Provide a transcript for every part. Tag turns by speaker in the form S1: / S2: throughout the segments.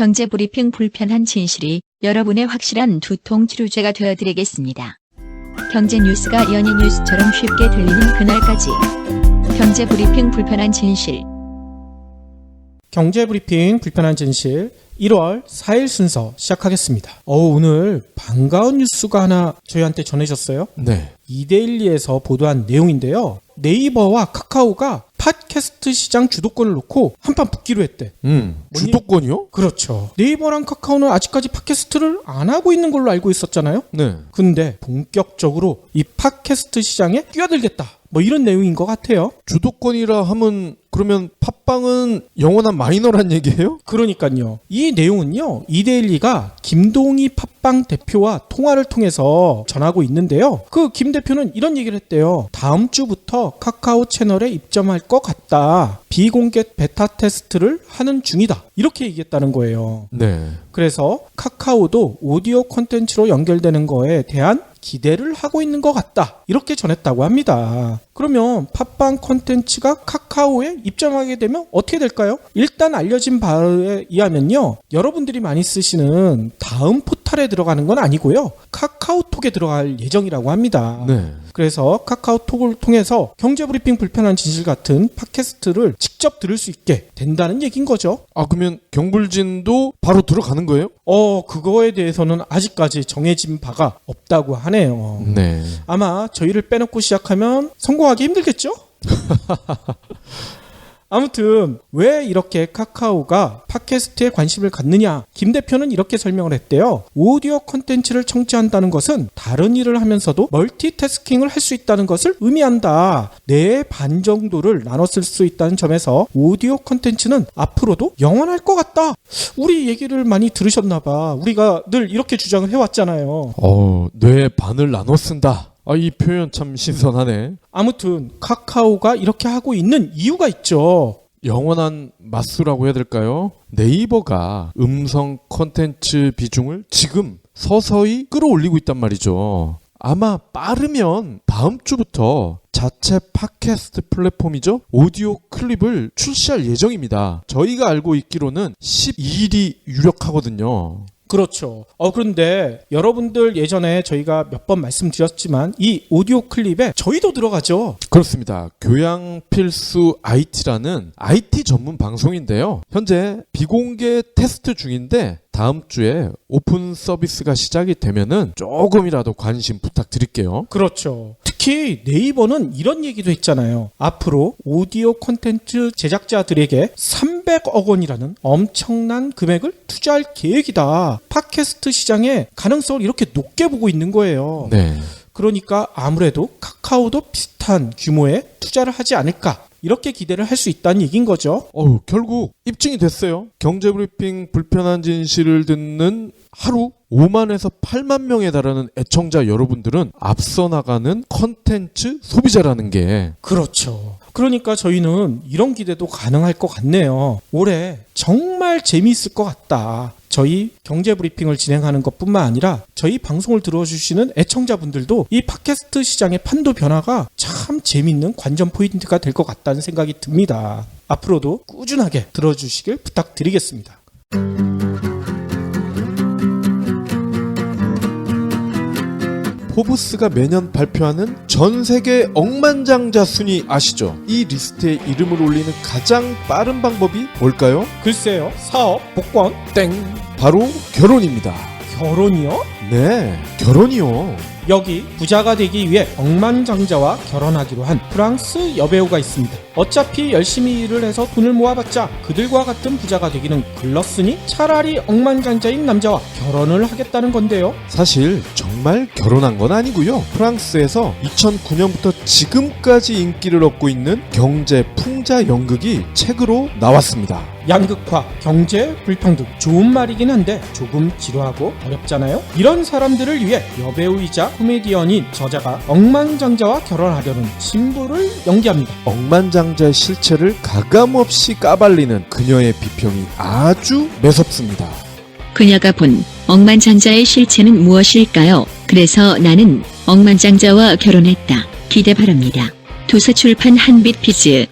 S1: 경제브리핑 불편한 진실이 여러분의 확실한 두통 치료제가 되어드리겠습니다. 경제 뉴스가 연예 뉴스처럼 쉽게 들리는 그날까지. 경제브리핑 불편한 진실.
S2: 경제브리핑 불편한 진실 1월 4일 순서 시작하겠습니다. 오늘 반가운 뉴스가 하나 저희한테 전해졌어요.
S3: 네.
S2: 이데일리에서 보도한 내용인데요. 네이버와 카카오가 팟캐스트 시장 주도권을 놓고 한판 붙기로 했대.
S3: 주도권이요?
S2: 그렇죠. 네이버랑 카카오는 아직까지 팟캐스트를 안 하고 있는 걸로 알고 있었잖아요.
S3: 네.
S2: 근데 본격적으로 이 팟캐스트 시장에 뛰어들겠다. 뭐 이런 내용인 것 같아요.
S3: 주도권이라 하면 그러면 팟빵은 영원한 마이너란 얘기예요?
S2: 그러니까요. 이 내용은요. 이데일리가 김동희 팟빵 대표와 통화를 통해서 전하고 있는데요. 그 김 대표는 이런 얘기를 했대요. 다음 주부터 카카오 채널에 입점할 것 같다. 비공개 베타 테스트를 하는 중이다. 이렇게 얘기했다는 거예요.
S3: 네.
S2: 그래서 카카오도 오디오 콘텐츠로 연결되는 거에 대한 기대를 하고 있는 것 같다. 이렇게 전했다고 합니다. 그러면 팟빵 콘텐츠가 카카오에 입점하게 되면 어떻게 될까요? 일단 알려진 바에 의하면요. 여러분들이 많이 쓰시는 다음 포탈에 들어가는 건 아니고요. 카카오톡에 들어갈 예정이라고 합니다.
S3: 네.
S2: 그래서 카카오톡을 통해서 경제브리핑 불편한 진실 같은 팟캐스트를 직접 들을 수 있게 된다는 얘기인 거죠.
S3: 아, 그러면 경불진도 바로 들어가는 거예요?
S2: 그거에 대해서는 아직까지 정해진 바가 없다고 하네요.
S3: 네.
S2: 아마 저희를 빼놓고 시작하면 성공하기 힘들겠죠? 아무튼 왜 이렇게 카카오가 팟캐스트에 관심을 갖느냐? 김 대표는 이렇게 설명을 했대요. 오디오 콘텐츠를 청취한다는 것은 다른 일을 하면서도 멀티태스킹을 할 수 있다는 것을 의미한다. 내 반 정도를 나눠 쓸 수 있다는 점에서 오디오 콘텐츠는 앞으로도 영원할 것 같다. 우리 얘기를 많이 들으셨나 봐. 우리가 늘 이렇게 주장을 해왔잖아요.
S3: 뇌 반을 나눠 쓴다. 이 표현 참 신선하네.
S2: 아무튼 카카오가 이렇게 하고 있는 이유가 있죠.
S3: 영원한 맛수라고 해야 될까요? 네이버가 음성 콘텐츠 비중을 지금 서서히 끌어올리고 있단 말이죠. 아마 빠르면 다음 주부터 자체 팟캐스트 플랫폼이죠. 오디오 클립을 출시할 예정입니다. 저희가 알고 있기로는 12일이 유력하거든요.
S2: 그렇죠. 그런데 여러분들 예전에 저희가 몇 번 말씀드렸지만 이 오디오 클립에 저희도 들어가죠.
S3: 그렇습니다. 교양 필수 IT라는 IT 전문 방송인데요. 현재 비공개 테스트 중인데 다음 주에 오픈 서비스가 시작이 되면은 조금이라도 관심 부탁드릴게요.
S2: 그렇죠. 특히 네이버는 이런 얘기도 했잖아요. 앞으로 오디오 콘텐츠 제작자들에게 300억 원이라는 엄청난 금액을 투자할 계획이다. 팟캐스트 시장의 가능성을 이렇게 높게 보고 있는 거예요.
S3: 네.
S2: 그러니까 아무래도 카카오도 비슷한 규모의 투자를 하지 않을까. 이렇게 기대를 할 수 있다는 얘기인 거죠.
S3: 결국 입증이 됐어요. 경제브리핑 불편한 진실을 듣는 하루 5만에서 8만 명에 달하는 애청자 여러분들은 앞서 나가는 컨텐츠 소비자라는 게.
S2: 그렇죠. 그러니까 저희는 이런 기대도 가능할 것 같네요. 올해 정말 재미있을 것 같다. 저희 경제브리핑을 진행하는 것뿐만 아니라 저희 방송을 들어주시는 애청자분들도 이 팟캐스트 시장의 판도 변화가 참 재미있는 관전 포인트가 될 것 같다는 생각이 듭니다. 앞으로도 꾸준하게 들어주시길 부탁드리겠습니다.
S3: 포브스가 매년 발표하는 전 세계 억만장자 순위 아시죠? 이 리스트에 이름을 올리는 가장 빠른 방법이 뭘까요?
S2: 글쎄요. 사업, 복권,
S3: 땡! 바로 결혼입니다.
S2: 결혼이요?
S3: 네, 결혼이요.
S2: 여기 부자가 되기 위해 억만장자와 결혼하기로 한 프랑스 여배우가 있습니다. 어차피 열심히 일을 해서 돈을 모아봤자 그들과 같은 부자가 되기는 글렀으니 차라리 억만장자인 남자와 결혼을 하겠다는 건데요.
S3: 사실 정말 결혼한 건 아니고요. 프랑스에서 2009년부터 지금까지 인기를 얻고 있는 경제 풍자 연극이 책으로 나왔습니다.
S2: 양극화, 경제 불평등 좋은 말이긴 한데 조금 지루하고 어렵잖아요. 이런 사람들을 위해 여배우이자 코미디언인 저자가 억만장자와 결혼하려는 신부를 연기합니다.
S3: 억만장자의 실체를 가감없이 까발리는 그녀의 비평이 아주 매섭습니다.
S1: 그녀가 본 억만장자의 실체는 무엇일까요? 그래서 나는 억만장자와 결혼했다. 기대 바랍니다. 도서출판 한빛피즈.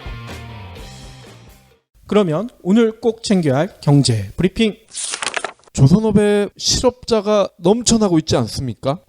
S2: 그러면 오늘 꼭 챙겨야 할 경제 브리핑.
S3: 조선업에 실업자가 넘쳐나고 있지 않습니까?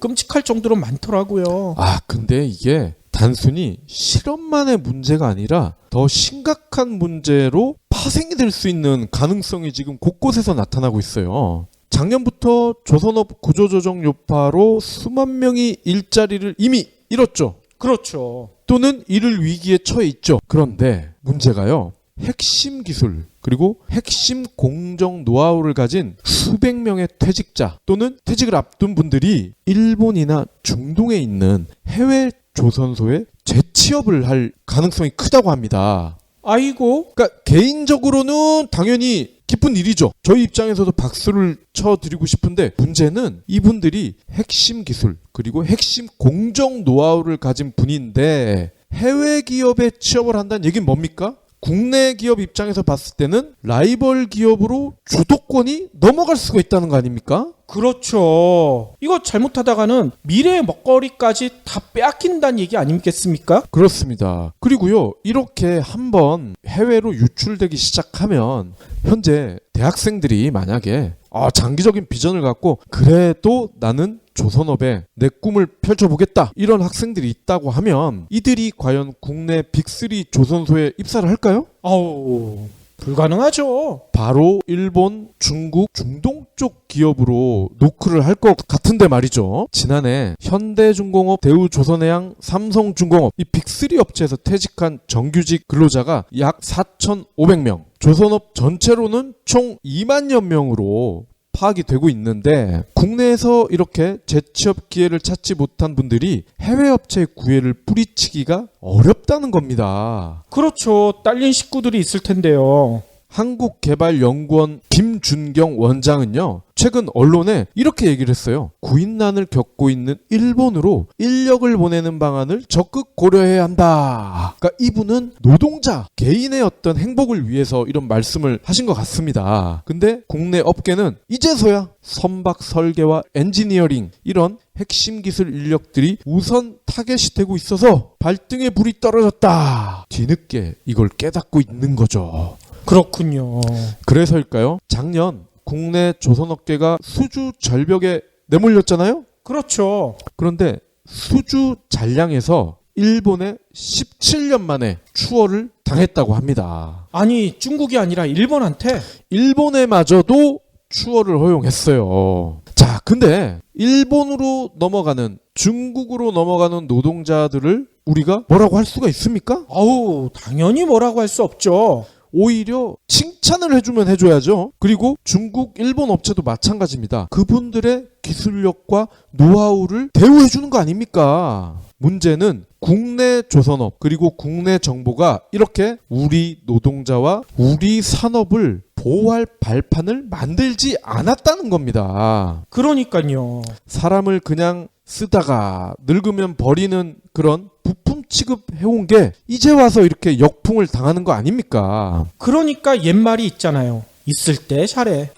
S2: 끔찍할 정도로 많더라고요.
S3: 근데 이게 단순히 실업만의 문제가 아니라 더 심각한 문제로 파생이 될 수 있는 가능성이 지금 곳곳에서 나타나고 있어요. 작년부터 조선업 구조조정 여파로 수만 명이 일자리를 이미 잃었죠.
S2: 그렇죠.
S3: 또는 잃을 위기에 처해 있죠. 그런데 문제가요. 핵심 기술 그리고 핵심 공정 노하우를 가진 수백 명의 퇴직자 또는 퇴직을 앞둔 분들이 일본이나 중동에 있는 해외 조선소에 재취업을 할 가능성이 크다고 합니다.
S2: 아이고.
S3: 그러니까 개인적으로는 당연히 기쁜 일이죠. 저희 입장에서도 박수를 쳐드리고 싶은데 문제는 이분들이 핵심 기술 그리고 핵심 공정 노하우를 가진 분인데 해외 기업에 취업을 한다는 얘기는 뭡니까? 국내 기업 입장에서 봤을 때는 라이벌 기업으로 주도권이 넘어갈 수가 있다는 거 아닙니까?
S2: 그렇죠. 이거 잘못하다가는 미래의 먹거리까지 다 빼앗긴다는 얘기 아니겠습니까?
S3: 그렇습니다. 그리고요, 이렇게 한번 해외로 유출되기 시작하면 현재 대학생들이 만약에 장기적인 비전을 갖고 그래도 나는 조선업에 내 꿈을 펼쳐보겠다 이런 학생들이 있다고 하면 이들이 과연 국내 빅3 조선소에 입사를 할까요?
S2: 불가능하죠.
S3: 바로 일본, 중국, 중동 쪽 기업으로 노크를 할 것 같은데 말이죠. 지난해 현대중공업, 대우조선해양, 삼성중공업 이 빅3 업체에서 퇴직한 정규직 근로자가 약 4,500명, 조선업 전체로는 총 2만여 명으로 파악이 되고 있는데 국내에서 이렇게 재취업 기회를 찾지 못한 분들이 해외 업체의 구애를 뿌리치기가 어렵다는 겁니다.
S2: 그렇죠. 딸린 식구들이 있을 텐데요.
S3: 한국개발연구원 김준경 원장은요, 최근 언론에 이렇게 얘기를 했어요. 구인난을 겪고 있는 일본으로 인력을 보내는 방안을 적극 고려해야 한다. 그러니까 이분은 노동자 개인의 어떤 행복을 위해서 이런 말씀을 하신 것 같습니다. 근데 국내 업계는 이제서야 선박 설계와 엔지니어링 이런 핵심 기술 인력들이 우선 타겟이 되고 있어서 발등에 불이 떨어졌다. 뒤늦게 이걸 깨닫고 있는 거죠.
S2: 그렇군요.
S3: 그래서일까요? 작년 국내 조선업계가 수주 절벽에 내몰렸잖아요?
S2: 그렇죠.
S3: 그런데 수주 잔량에서 일본에 17년 만에 추월을 당했다고 합니다.
S2: 아니, 중국이 아니라 일본한테?
S3: 일본에마저도 추월을 허용했어요. 자, 근데 일본으로 넘어가는, 중국으로 넘어가는 노동자들을 우리가 뭐라고 할 수가 있습니까?
S2: 당연히 뭐라고 할 수 없죠.
S3: 오히려 칭찬을 해주면 해줘야죠. 그리고 중국, 일본 업체도 마찬가지입니다. 그분들의 기술력과 노하우를 대우해주는 거 아닙니까? 문제는 국내 조선업 그리고 국내 정부가 이렇게 우리 노동자와 우리 산업을 보호할 발판을 만들지 않았다는 겁니다.
S2: 그러니까요.
S3: 사람을 그냥 쓰다가 늙으면 버리는 그런 부품 취급해온 게 이제 와서 이렇게 역풍을 당하는 거 아닙니까?
S2: 그러니까 옛말이 있잖아요. 있을 때 잘해.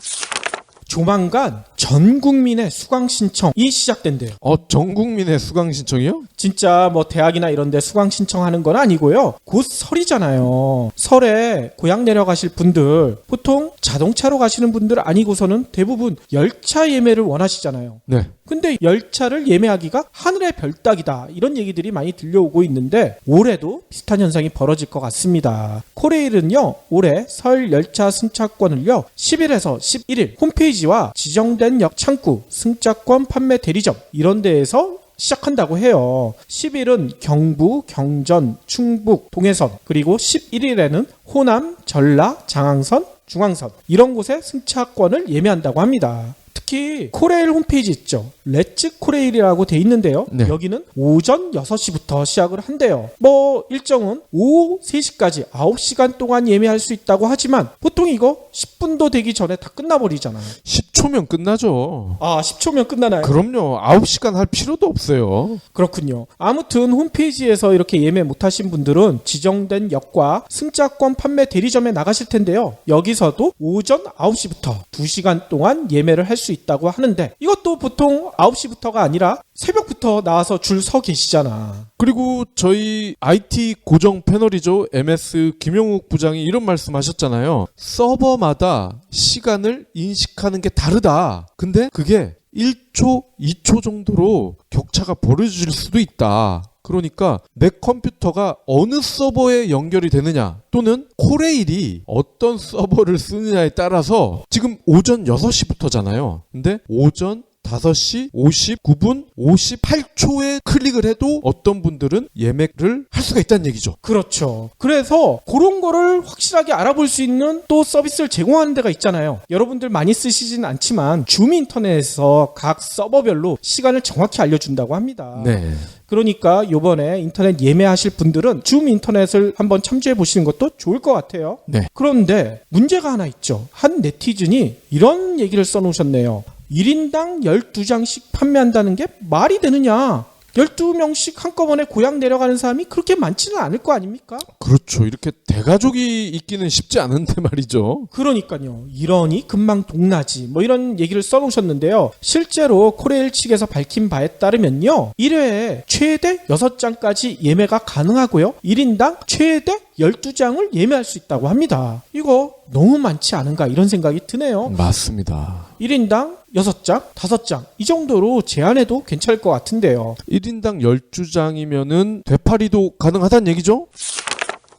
S2: 조만간 전 국민의 수강 신청이 시작된대요.
S3: 전 국민의 수강 신청이요?
S2: 진짜 뭐 대학이나 이런 데 수강 신청하는 건 아니고요. 곧 설이잖아요. 설에 고향 내려가실 분들, 보통 자동차로 가시는 분들 아니고서는 대부분 열차 예매를 원하시잖아요.
S3: 네.
S2: 근데 열차를 예매하기가 하늘의 별 따기다, 이런 얘기들이 많이 들려오고 있는데 올해도 비슷한 현상이 벌어질 것 같습니다. 코레일은요, 올해 설 열차 승차권을요 10일에서 11일 홈페이지와 지정된 역 창구, 승차권 판매 대리점 이런 데에서 시작한다고 해요. 10일은 경부, 경전, 충북, 동해선, 그리고 11일에는 호남, 전라, 장항선, 중앙선 이런 곳에 승차권을 예매한다고 합니다. 특히 코레일 홈페이지 있죠. 렛츠 코레일이라고 돼 있는데요.
S3: 네.
S2: 여기는 오전 6시부터 시작을 한대요. 뭐 일정은 오후 3시까지 9시간 동안 예매할 수 있다고 하지만 보통 이거 10분도 되기 전에 다 끝나버리잖아요.
S3: 10초면 끝나죠.
S2: 10초면 끝나나요?
S3: 그럼요. 9시간 할 필요도 없어요.
S2: 그렇군요. 아무튼 홈페이지에서 이렇게 예매 못하신 분들은 지정된 역과 승차권 판매 대리점에 나가실 텐데요. 여기서도 오전 9시부터 2시간 동안 예매를 할 수 있다고 하는데 이것도 보통 9시부터가 아니라 새벽부터 나와서 줄 서 계시잖아.
S3: 그리고 저희 IT 고정 패널이죠. MS 김용욱 부장이 이런 말씀하셨잖아요. 서버마다 시간을 인식하는 게 다르다. 근데 그게 1초, 2초 정도로 격차가 벌어질 수도 있다. 그러니까 내 컴퓨터가 어느 서버에 연결이 되느냐 또는 코레일이 어떤 서버를 쓰느냐에 따라서 지금 오전 6시부터잖아요. 근데 오전 5시 59분 58초에 클릭을 해도 어떤 분들은 예매를 할 수가 있다는 얘기죠.
S2: 그렇죠. 그래서 그런 거를 확실하게 알아볼 수 있는 또 서비스를 제공하는 데가 있잖아요. 여러분들 많이 쓰시진 않지만 줌 인터넷에서 각 서버별로 시간을 정확히 알려준다고 합니다.
S3: 네.
S2: 그러니까 요번에 인터넷 예매하실 분들은 줌 인터넷을 한번 참조해 보시는 것도 좋을 것 같아요.
S3: 네.
S2: 그런데 문제가 하나 있죠. 한 네티즌이 이런 얘기를 써놓으셨네요. 1인당 12장씩 판매한다는 게 말이 되느냐? 12명씩 한꺼번에 고향 내려가는 사람이 그렇게 많지는 않을 거 아닙니까?
S3: 그렇죠. 이렇게 대가족이 있기는 쉽지 않은데 말이죠.
S2: 그러니까요. 이러니 금방 동나지 뭐 이런 얘기를 써놓으셨는데요. 실제로 코레일 측에서 밝힌 바에 따르면요. 1회에 최대 6장까지 예매가 가능하고요. 1인당 최대 12장을 예매할 수 있다고 합니다. 이거 너무 많지 않은가 이런 생각이 드네요.
S3: 맞습니다.
S2: 1인당 6장, 5장 이 정도로 제한해도 괜찮을 것 같은데요.
S3: 1인당 12장이면은 되팔이도 가능하다는 얘기죠?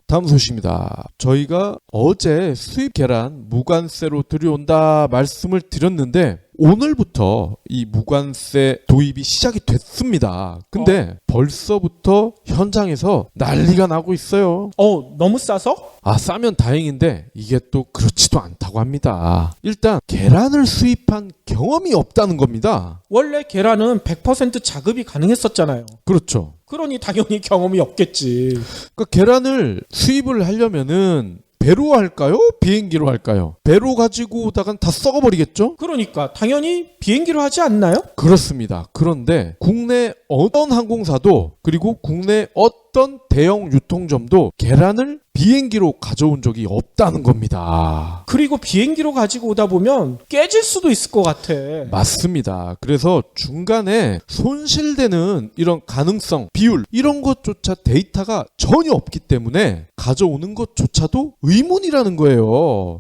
S3: 다음 소식입니다. 저희가 어제 수입 계란 무관세로 들여온다 말씀을 드렸는데 오늘부터 이 무관세 도입이 시작이 됐습니다. 근데 벌써부터 현장에서 난리가 나고 있어요.
S2: 너무 싸서?
S3: 싸면 다행인데 이게 또 그렇지도 않다고 합니다. 일단 계란을 수입한 경험이 없다는 겁니다.
S2: 원래 계란은 100% 자급이 가능했었잖아요.
S3: 그렇죠.
S2: 그러니 당연히 경험이 없겠지.
S3: 그러니까 계란을 수입을 하려면은 배로 할까요? 비행기로 할까요? 배로 가지고 오다간 다 썩어버리겠죠?
S2: 그러니까 당연히 비행기로 하지 않나요?
S3: 그렇습니다. 그런데 국내 어떤 항공사도 그리고 국내 어떤 대형 유통점도 계란을 비행기로 가져온 적이 없다는 겁니다.
S2: 그리고 비행기로 가지고 오다 보면 깨질 수도 있을 것 같아.
S3: 맞습니다. 그래서 중간에 손실되는 이런 가능성, 비율 이런 것조차 데이터가 전혀 없기 때문에 가져오는 것조차도 의문이라는 거예요.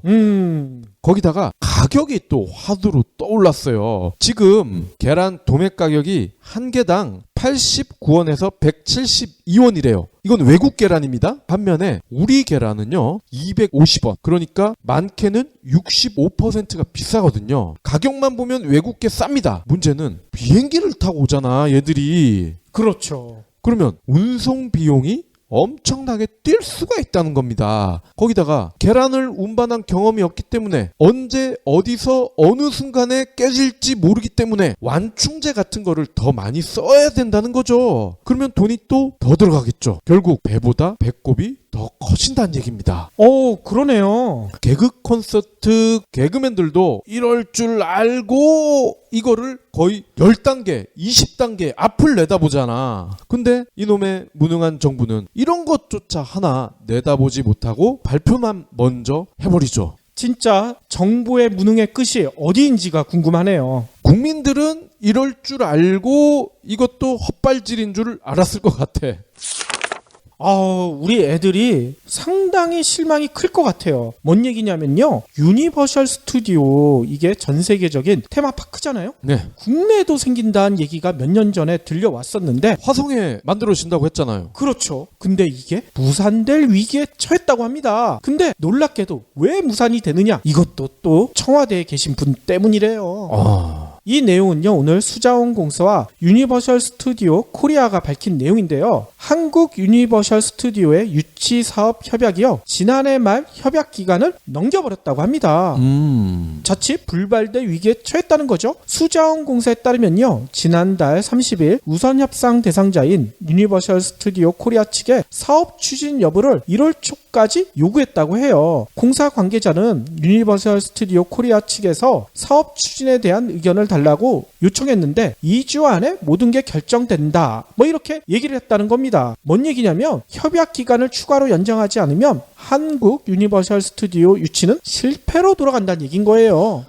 S3: 거기다가 가격이 또 화두로 떠올랐어요. 지금 계란 도매 가격이 한 개당 89원에서 172원이래요. 이건 외국 계란입니다. 반면에 우리 계란은요 250원. 그러니까 많게는 65%가 비싸거든요. 가격만 보면 외국계 쌉니다. 문제는 비행기를 타고 오잖아 얘들이.
S2: 그렇죠.
S3: 그러면 운송 비용이 엄청나게 뛸 수가 있다는 겁니다. 거기다가 계란을 운반한 경험이 없기 때문에 언제 어디서 어느 순간에 깨질지 모르기 때문에 완충제 같은 거를 더 많이 써야 된다는 거죠. 그러면 돈이 또 더 들어가겠죠. 결국 배보다 배꼽이 더 커진다는 얘기입니다.
S2: 그러네요.
S3: 개그 콘서트 개그맨들도 이럴 줄 알고 이거를 거의 10단계, 20단계 앞을 내다보잖아. 근데 이놈의 무능한 정부는 이런 것조차 하나 내다보지 못하고 발표만 먼저 해버리죠.
S2: 진짜 정부의 무능의 끝이 어디인지가 궁금하네요.
S3: 국민들은 이럴 줄 알고 이것도 헛발질인 줄 알았을 것 같아.
S2: 우리 애들이 상당히 실망이 클 것 같아요. 뭔 얘기냐면요. 유니버셜 스튜디오 이게 전 세계적인 테마파크잖아요.
S3: 네.
S2: 국내에도 생긴다는 얘기가 몇 년 전에 들려왔었는데
S3: 화성에 만들어진다고 했잖아요.
S2: 그렇죠. 근데 이게 무산될 위기에 처했다고 합니다. 근데 놀랍게도 왜 무산이 되느냐? 이것도 또 청와대에 계신 분 때문이래요. 이 내용은요, 오늘 수자원공사와 유니버셜 스튜디오 코리아가 밝힌 내용인데요. 한국 유니버셜 스튜디오의 유치 사업 협약이요, 지난해 말 협약 기간을 넘겨버렸다고 합니다. 자칫 불발될 위기에 처했다는 거죠. 수자원공사에 따르면요, 지난달 30일 우선 협상 대상자인 유니버셜 스튜디오 코리아 측에 사업 추진 여부를 1월 초 수까지 요구했다고 해요. 공사 관계자는 유니버설 스튜디오 코리아 측에서 사업 추진에 대한 의견을 달라고 요청했는데 2주 안에 모든 게 결정된다. 뭐 이렇게 얘기를 했다는 겁니다. 뭔 얘기냐면 협약 기간을 추가로 연장하지 않으면 한국 유니버설 스튜디오 유치는 실패로 돌아간다는 얘기인 거예요.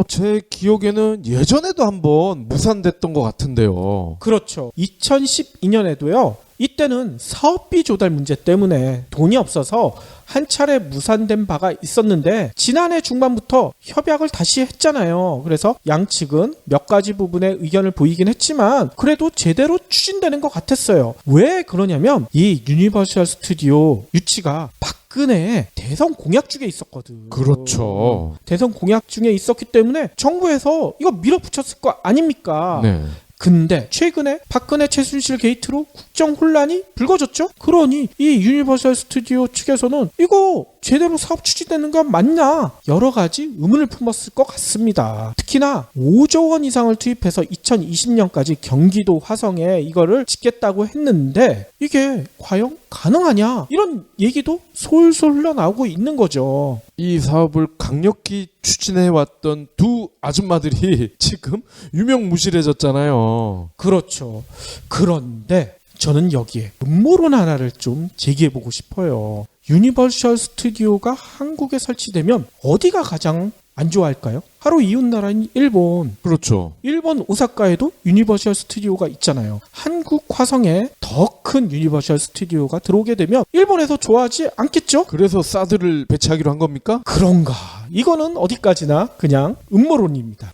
S3: 제 기억에는 예전에도 한번 무산됐던 것 같은데요.
S2: 그렇죠. 2012년에도요. 이때는 사업비 조달 문제 때문에 돈이 없어서 한 차례 무산된 바가 있었는데 지난해 중반부터 협약을 다시 했잖아요. 그래서 양측은 몇 가지 부분에 의견을 보이긴 했지만 그래도 제대로 추진되는 것 같았어요. 왜 그러냐면 이 유니버설 스튜디오 유치가 박근혜의 대선 공약 중에 있었거든.
S3: 그렇죠.
S2: 대선 공약 중에 있었기 때문에 정부에서 이거 밀어붙였을 거 아닙니까?
S3: 네.
S2: 근데 최근에 박근혜 최순실 게이트로 국정 혼란이 불거졌죠? 그러니 이 유니버설 스튜디오 측에서는 이거 제대로 사업 추진되는 거 맞냐? 여러 가지 의문을 품었을 것 같습니다. 특히나 5조 원 이상을 투입해서 2020년까지 경기도 화성에 이거를 짓겠다고 했는데 이게 과연 가능하냐? 이런 얘기도 솔솔 흘러나오고 있는 거죠.
S3: 이 사업을 강력히 추진해왔던 두 아줌마들이 지금 유명무실해졌잖아요.
S2: 그렇죠. 그런데 저는 여기에 음모론 하나를 좀 제기해보고 싶어요. 유니버설 스튜디오가 한국에 설치되면 어디가 가장 안 좋아할까요? 바로 이웃나라인 일본.
S3: 그렇죠.
S2: 일본 오사카에도 유니버설 스튜디오가 있잖아요. 한국 화성에 더 큰 유니버설 스튜디오가 들어오게 되면 일본에서 좋아하지 않겠죠?
S3: 그래서 사드를 배치하기로 한 겁니까?
S2: 그런가? 이거는 어디까지나 그냥 음모론입니다.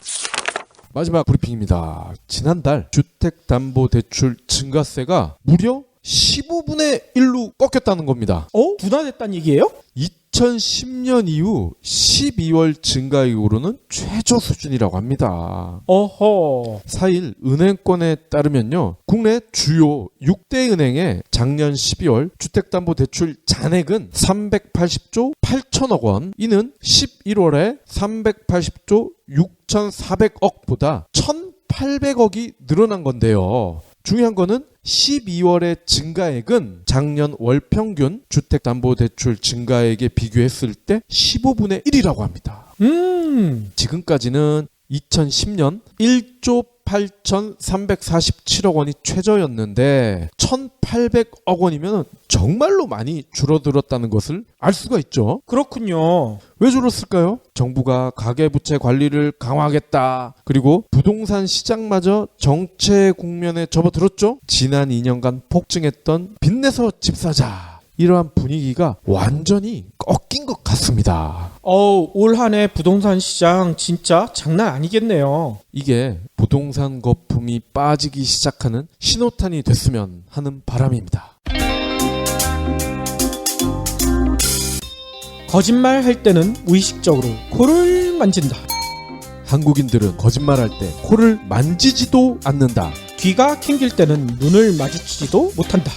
S3: 마지막 브리핑입니다. 지난달 주택담보대출 증가세가 무려 15분의 1로 꺾였다는 겁니다.
S2: 둔화됐다는 얘기예요?
S3: 2010년 이후 12월 증가 이후로는 최저 수준이라고 합니다.
S2: 어허.
S3: 4일 은행권에 따르면요. 국내 주요 6대 은행의 작년 12월 주택담보대출 잔액은 380조 8천억 원. 이는 11월에 380조 6,400억보다 1,800억이 늘어난 건데요. 중요한 거는 12월의 증가액은 작년 월 평균 주택담보대출 증가액에 비교했을 때 15분의 1이라고 합니다. 지금까지는 2010년 1조 8,347억 원이 최저였는데 1,800억 원이면 정말로 많이 줄어들었다는 것을 알 수가 있죠.
S2: 그렇군요.
S3: 왜 줄었을까요? 정부가 가계부채 관리를 강화하겠다. 그리고 부동산 시장마저 정체 국면에 접어들었죠. 지난 2년간 폭증했던 빚내서 집 사자. 이러한 분위기가 완전히 꺾인 것 같습니다.
S2: 올 한 해 부동산 시장 진짜 장난 아니겠네요.
S3: 이게 부동산 거품이 빠지기 시작하는 신호탄이 됐으면 하는 바람입니다.
S2: 거짓말 할 때는 무의식적으로 코를 만진다.
S3: 한국인들은 거짓말할 때 코를 만지지도 않는다.
S2: 귀가 캥길 때는 눈을 마주치지도 못한다.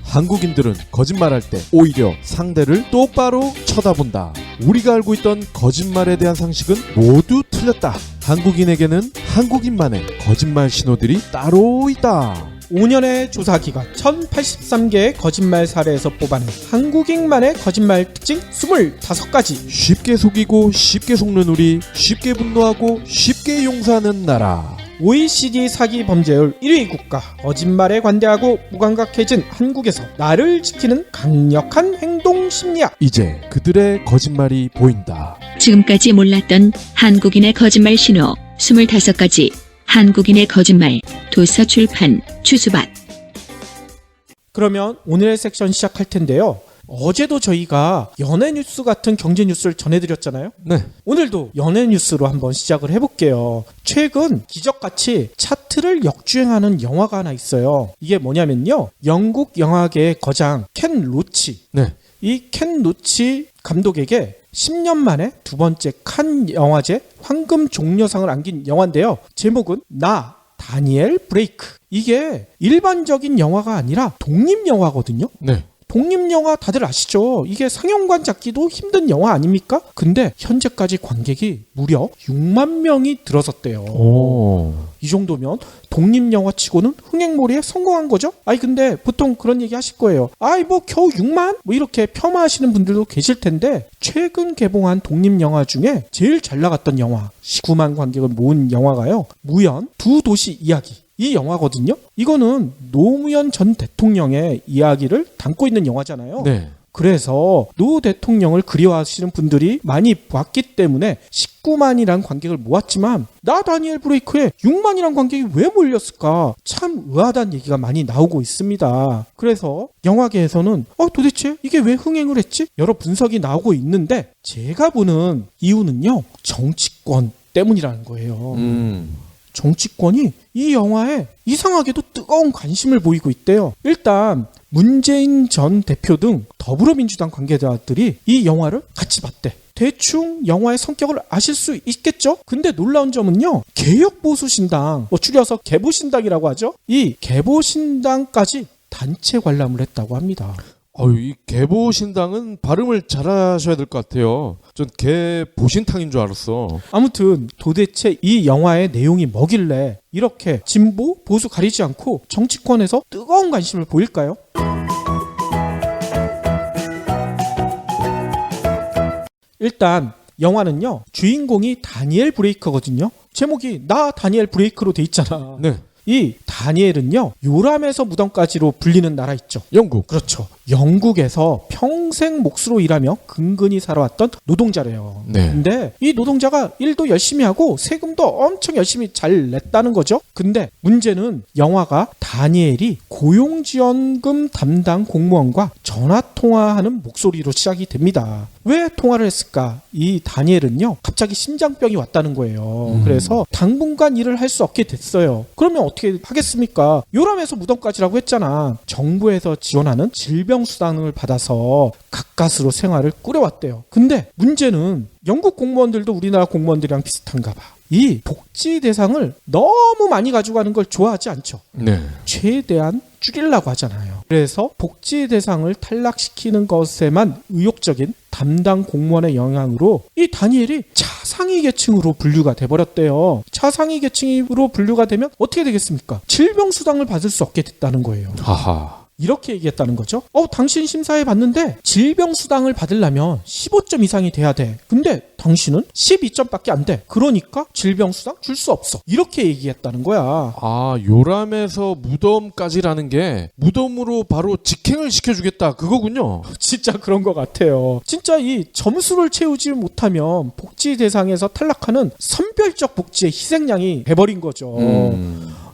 S3: 한국인들은 거짓말할 때 오히려 상대를 똑바로 쳐다본다. 우리가 알고 있던 거짓말에 대한 상식은 모두 틀렸다. 한국인에게는 한국인만의 거짓말 신호들이 따로 있다.
S2: 5년의 조사 기간 1083개의 거짓말 사례에서 뽑아낸 한국인만의 거짓말 특징 25가지.
S3: 쉽게 속이고 쉽게 속는 우리, 쉽게 분노하고 쉽게 용서하는 나라.
S2: OECD 사기 범죄율 1위 국가, 거짓말에 관대하고 무감각해진 한국에서 나를 지키는 강력한 행동 심리학.
S3: 이제 그들의 거짓말이 보인다.
S1: 지금까지 몰랐던 한국인의 거짓말 신호 25가지. 한국인의 거짓말. 도서 출판 추수밭.
S2: 그러면 오늘의 섹션 시작할 텐데요. 어제도 저희가 연예 뉴스 같은 경제 뉴스를 전해드렸잖아요.
S3: 네.
S2: 오늘도 연예 뉴스로 한번 시작을 해볼게요. 최근 기적같이 차트를 역주행하는 영화가 하나 있어요. 이게 뭐냐면요. 영국 영화계의 거장 켄 로치.
S3: 네.
S2: 이 켄 로치 감독에게 10년 만에 두 번째 칸 영화제 황금 종려상을 안긴 영화인데요. 제목은 나 다니엘 브레이크. 이게 일반적인 영화가 아니라 독립 영화거든요.
S3: 네.
S2: 독립영화 다들 아시죠? 이게 상영관 잡기도 힘든 영화 아닙니까? 근데 현재까지 관객이 무려 6만 명이 들어섰대요.
S3: 오.
S2: 이 정도면 독립영화 치고는 흥행몰이에 성공한 거죠? 아니 근데 보통 그런 얘기 하실 거예요. 아이 뭐 겨우 6만? 뭐 이렇게 폄하하시는 분들도 계실 텐데 최근 개봉한 독립영화 중에 제일 잘 나갔던 영화 19만 관객을 모은 영화가요. 무연 두 도시 이야기. 이 영화거든요. 이거는 노무현 전 대통령의 이야기를 담고 있는 영화잖아요.
S3: 네.
S2: 그래서 노 대통령을 그리워하시는 분들이 많이 봤기 때문에 19만이란 관객을 모았지만 나 다니엘 브레이크에 6만이란 관객이 왜 몰렸을까? 참 의아하다는 얘기가 많이 나오고 있습니다. 그래서 영화계에서는 도대체 이게 왜 흥행을 했지? 여러 분석이 나오고 있는데 제가 보는 이유는요. 정치권 때문이라는 거예요. 정치권이 이 영화에 이상하게도 뜨거운 관심을 보이고 있대요. 일단 문재인 전 대표 등 더불어민주당 관계자들이 이 영화를 같이 봤대. 대충 영화의 성격을 아실 수 있겠죠? 근데 놀라운 점은요. 개혁보수신당, 줄여서 개보신당이라고 하죠. 이 개보신당까지 단체 관람을 했다고 합니다.
S3: 이 개보신당은 발음을 잘하셔야 될 것 같아요. 전 개보신탕인 줄 알았어.
S2: 아무튼 도대체 이 영화의 내용이 뭐길래 이렇게 진보, 보수 가리지 않고 정치권에서 뜨거운 관심을 보일까요? 일단 영화는요. 주인공이 다니엘 브레이크거든요. 제목이 나 다니엘 브레이크로 돼 있잖아.
S3: 네.
S2: 이 다니엘은요. 요람에서 무덤까지로 불리는 나라 있죠.
S3: 영국.
S2: 그렇죠. 영국에서 평생 몫으로 일하며 근근히 살아왔던 노동자래요.
S3: 네.
S2: 근데 이 노동자가 일도 열심히 하고 세금도 엄청 열심히 잘 냈다는 거죠. 근데 문제는 영화가 다니엘이 고용지원금 담당 공무원과 전화통화하는 목소리로 시작이 됩니다. 왜 통화를 했을까? 이 다니엘은요. 갑자기 심장병이 왔다는 거예요. 그래서 당분간 일을 할 수 없게 됐어요. 그러면 어떻게 하겠습니까? 요람에서 무덤까지라고 했잖아. 정부에서 지원하는 질병수당을 받아서 가까스로 생활을 꾸려왔대요. 근데 문제는 영국 공무원들도 우리나라 공무원들이랑 비슷한가 봐. 이 복지 대상을 너무 많이 가지고 가는 걸 좋아하지 않죠.
S3: 네.
S2: 최대한 줄이려고 하잖아요. 그래서 복지 대상을 탈락시키는 것에만 의욕적인 담당 공무원의 영향으로 이 다니엘이 차상위 계층으로 분류가 돼버렸대요. 차상위 계층으로 분류가 되면 어떻게 되겠습니까? 질병수당을 받을 수 없게 됐다는 거예요.
S3: 하하.
S2: 이렇게 얘기했다는 거죠. 당신 심사해 봤는데 질병수당을 받으려면 15점 이상이 돼야 돼. 근데 당신은 12점밖에 안 돼. 그러니까 질병수당 줄 수 없어. 이렇게 얘기했다는 거야.
S3: 요람에서 무덤까지라는 게 무덤으로 바로 직행을 시켜주겠다 그거군요.
S2: 진짜 그런 것 같아요. 진짜 이 점수를 채우지 못하면 복지 대상에서 탈락하는 선별적 복지의 희생양이 돼버린 거죠.